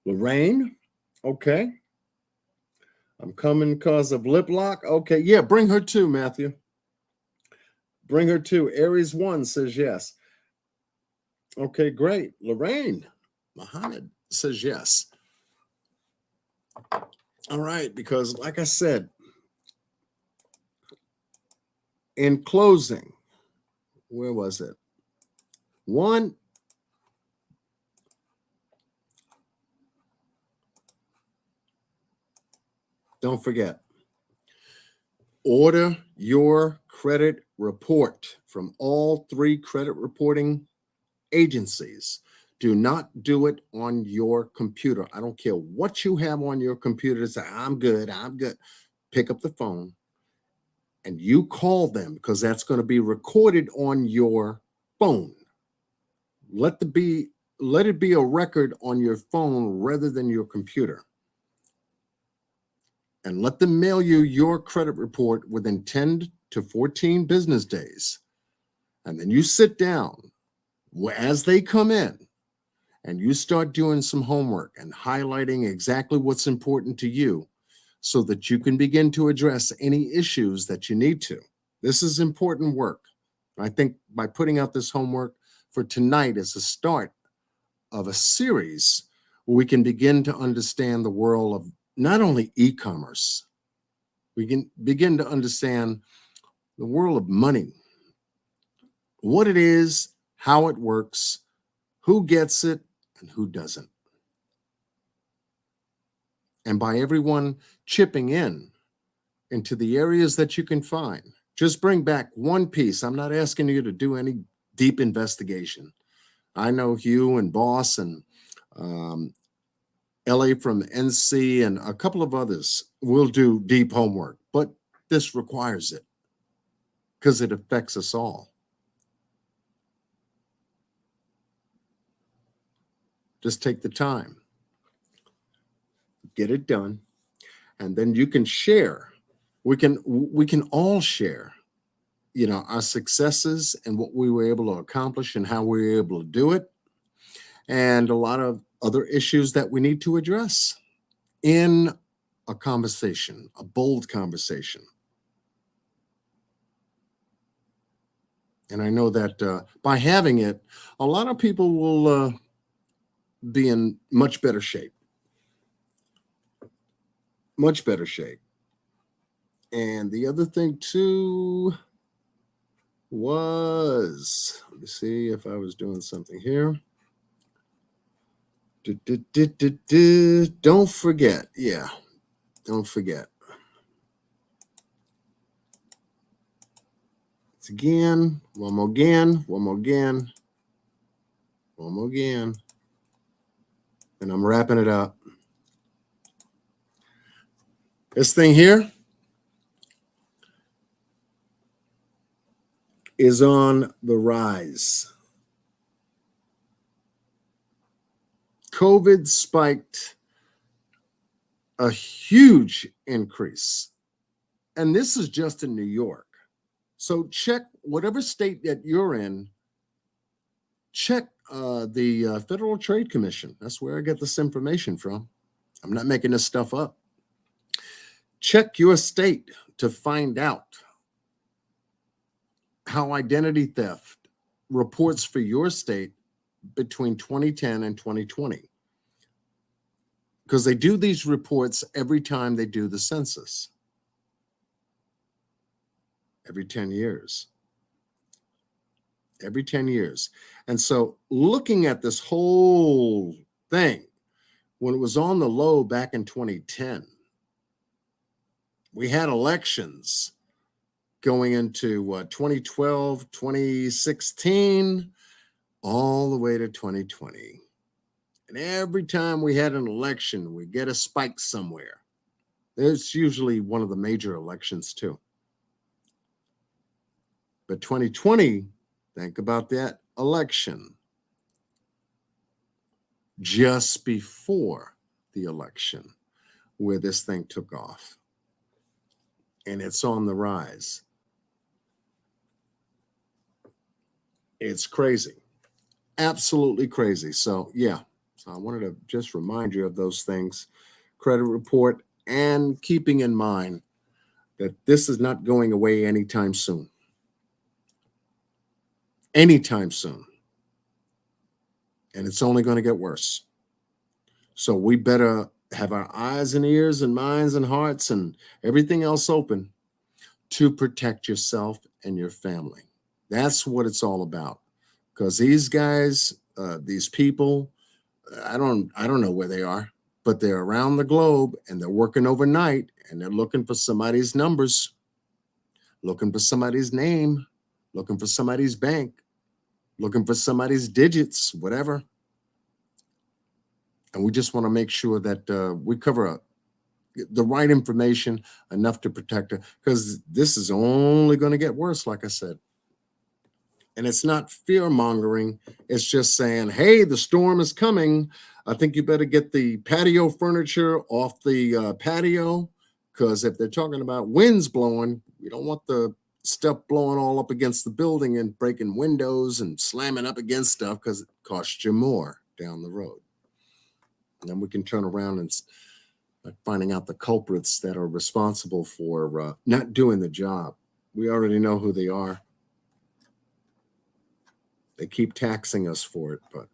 Lorraine, okay. I'm coming because of lip lock. Okay, yeah, bring her too, Matthew. Bring her too. Aries 1 says yes. Okay, great. Lorraine, Muhammad says yes. All right, because like I said, in closing, where was it? 1, don't forget, order your credit report from all 3 credit reporting agencies. Do not do it on your computer. I don't care what you have on your computer to say, I'm good. Pick up the phone and you call them because that's going to be recorded on your phone. Let it be a record on your phone rather than your computer. and let them mail you your credit report within 10 to 14 business days. And then you sit down as they come in and you start doing some homework and highlighting exactly what's important to you so that you can begin to address any issues that you need to. This is important work. I think by putting out this homework for tonight as a start of a series, we can begin to understand the world of not only e-commerce, we can begin to understand the world of money, what it is, how it works, who gets it, and who doesn't. And by everyone chipping in into the areas that you can find, just bring back one piece. I'm not asking you to do any deep investigation. I know Hugh and Boss and Ellie from NC and a couple of others will do deep homework, but this requires it because it affects us all. Just take the time, get it done, and then you can share. We can all share, our successes and what we were able to accomplish and how we were able to do it, and a lot of other issues that we need to address in a conversation, a bold conversation. And I know that by having it, a lot of people will be in much better shape. Much better shape. And the other thing too was, let me see if I was doing something here. Don't forget. Yeah, don't forget. It's again, one more again, one more again, one more again. And I'm wrapping it up. This thing here is on the rise. COVID spiked a huge increase. And this is just in New York. So check whatever state that you're in, check the Federal Trade Commission. That's where I get this information from. I'm not making this stuff up. Check your state to find out how identity theft reports for your state between 2010 and 2020. Because they do these reports every time they do the census. Every 10 years. Every 10 years. And so looking at this whole thing, when it was on the low back in 2010, we had elections going into 2012, 2016, all the way to 2020. And every time we had an election, we get a spike somewhere. There's usually one of the major elections too. But 2020, think about that election. Just before the election, where this thing took off. And it's on the rise. It's crazy. Absolutely crazy. So, yeah. So I wanted to just remind you of those things. Credit report, and keeping in mind that this is not going away anytime soon. Anytime soon. And it's only going to get worse. So we better have our eyes and ears and minds and hearts and everything else open to protect yourself and your family. That's what it's all about. Because these guys, these people, I don't know where they are, but they're around the globe and they're working overnight and they're looking for somebody's numbers, looking for somebody's name, looking for somebody's bank, looking for somebody's digits, whatever. And we just want to make sure that we cover the right information enough to protect her, because this is only going to get worse, like I said. And it's not fear mongering. It's just saying, hey, the storm is coming. I think you better get the patio furniture off the patio Because if they're talking about winds blowing, we don't want the stuff blowing all up against the building and breaking windows and slamming up against stuff, because it costs you more down the road. And then we can turn around and finding out the culprits that are responsible for not doing the job. We already know who they are. They keep taxing us for it, but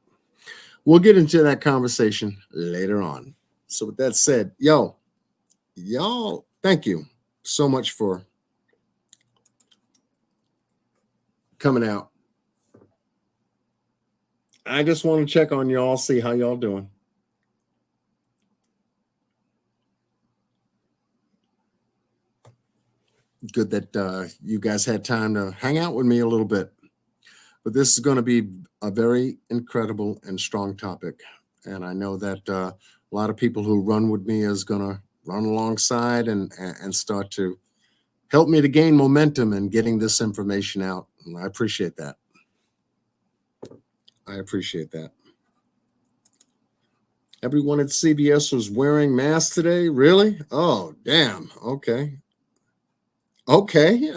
we'll get into that conversation later on. So with that said, y'all, thank you so much for coming out. I just want to check on y'all, see how y'all doing. Good that you guys had time to hang out with me a little bit. But this is going to be a very incredible and strong topic. And I know that a lot of people who run with me is going to run alongside and start to help me to gain momentum in getting this information out. And I appreciate that. I appreciate that. Everyone at CVS was wearing masks today? Really? Oh, damn. Okay. Okay.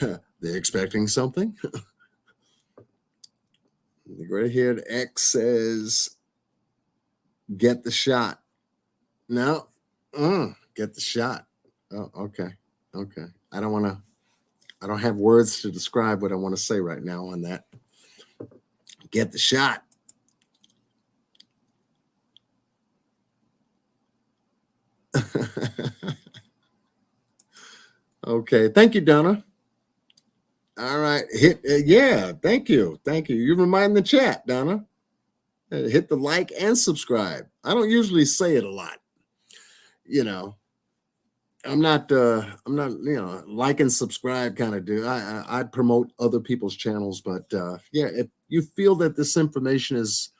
They're expecting something. The gray-haired X says, get the shot. No, get the shot. Oh, okay. Okay. I don't have words to describe what I want to say right now on that. Get the shot. Okay. Thank you, Donna. All right. Yeah. Thank you. Thank you. You remind the chat, Donna. Hit the like and subscribe. I don't usually say it a lot. You know, I'm not, like and subscribe kind of dude. I promote other people's channels, but yeah, if you feel that this information is,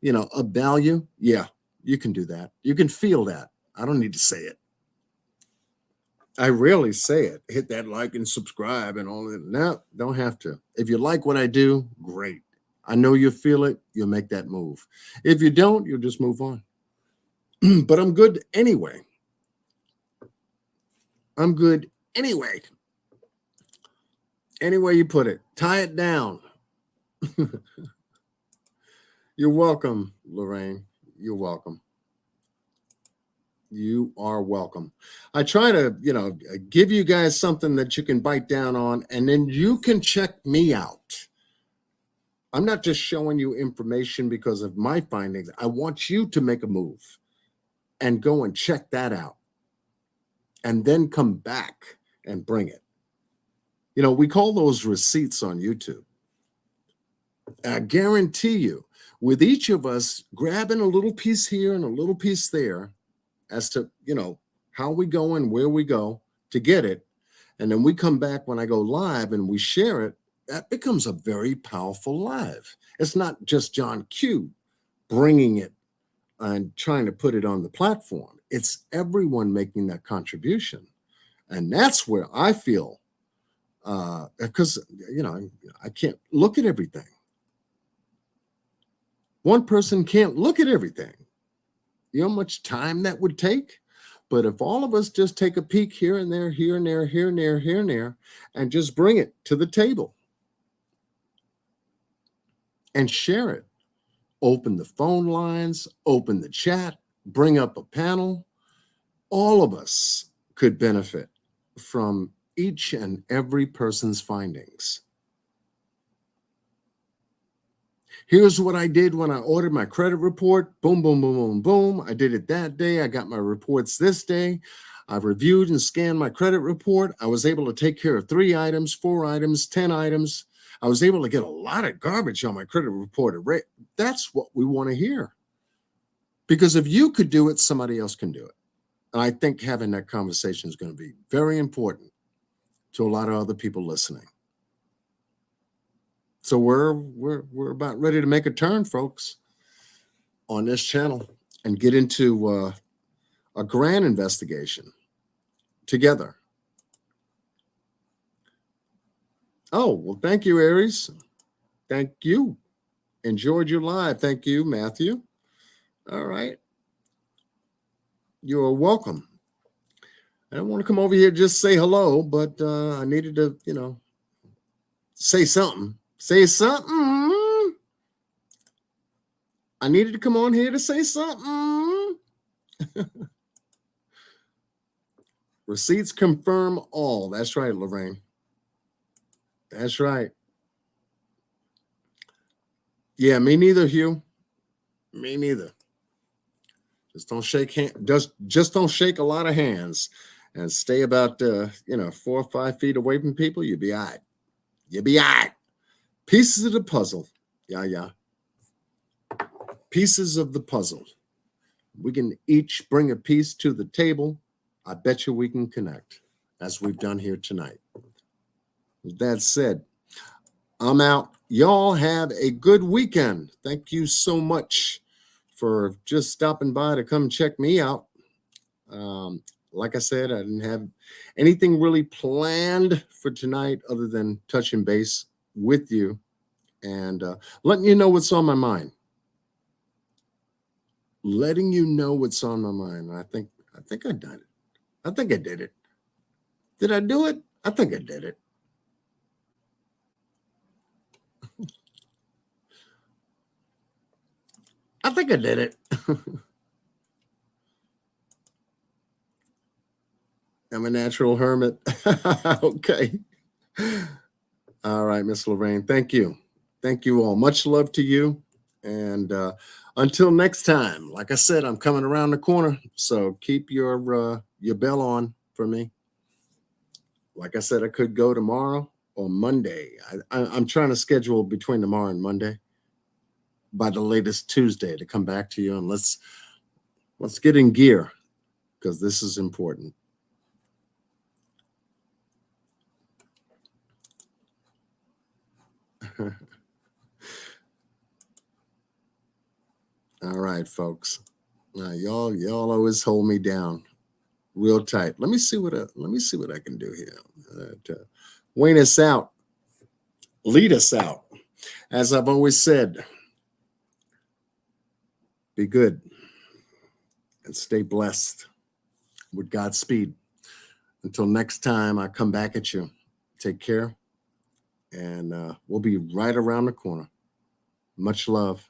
of value, yeah, you can do that. You can feel that. I don't need to say it. I rarely say it. Hit that like and subscribe and all that. No, don't have to. If you like what I do, great. I know you feel it. You'll make that move. If you don't, you'll just move on. But I'm good anyway. I'm good anyway. Any way you put it, tie it down. You're welcome, Lorraine. You're welcome. You are welcome. I try to, give you guys something that you can bite down on, and then you can check me out. I'm not just showing you information because of my findings. I want you to make a move and go and check that out, and then come back and bring it. We call those receipts on YouTube. I guarantee you, with each of us grabbing a little piece here and a little piece there as to, how we go and where we go to get it, and then we come back when I go live and we share it, that becomes a very powerful live. It's not just John Q bringing it and trying to put it on the platform. It's everyone making that contribution. And that's where I feel, because, I can't look at everything. One person can't look at everything. You know how much time that would take? But if all of us just take a peek here and there, here and there, here and there, here and there, and just bring it to the table and share it, open the phone lines, open the chat, bring up a panel, all of us could benefit from each and every person's findings. Here's what I did when I ordered my credit report. Boom, boom, boom, boom, boom. I did it that day. I got my reports this day. I've reviewed and scanned my credit report. I was able to take care of 3 items, 4 items, 10 items. I was able to get a lot of garbage on my credit report. That's what we want to hear. Because if you could do it, somebody else can do it. And I think having that conversation is going to be very important to a lot of other people listening. So we're about ready to make a turn, folks, on this channel and get into a grand investigation together. Oh, well, thank you, Aries. Thank you. Enjoyed your live. Thank you, Matthew. All right. You're welcome. I don't want to come over here just say hello, but I needed to, say something. Say something. I needed to come on here to say something. Receipts confirm all. That's right, Lorraine. That's right. Yeah, me neither, Hugh. Me neither. Just don't shake hand. Just don't shake a lot of hands, and stay about 4 or 5 feet away from people. You'll be all right. You'll be all right. Pieces of the puzzle. Yeah, yeah. Pieces of the puzzle. We can each bring a piece to the table. I bet you we can connect, as we've done here tonight. With that said, I'm out. Y'all have a good weekend. Thank you so much for just stopping by to come check me out. Like I said, I didn't have anything really planned for tonight other than touching base with you and letting you know what's on my mind. Letting you know what's on my mind. I think I did it. I think I did it. Did I do it? I think I did it. I think I did it. I'm a natural hermit. Okay. All right, Miss Lorraine. Thank you. Thank you all. Much love to you. And until next time, like I said, I'm coming around the corner. So keep your bell on for me. Like I said, I could go tomorrow or Monday. I'm trying to schedule between tomorrow and Monday, by the latest Tuesday, to come back to you, and let's get in gear, because this is important. All right, folks. Now, y'all always hold me down real tight. Let me see what I can do here. Wayne us out. Lead us out. As I've always said, be good and stay blessed with Godspeed. Until next time I come back at you, take care, and we'll be right around the corner. Much love.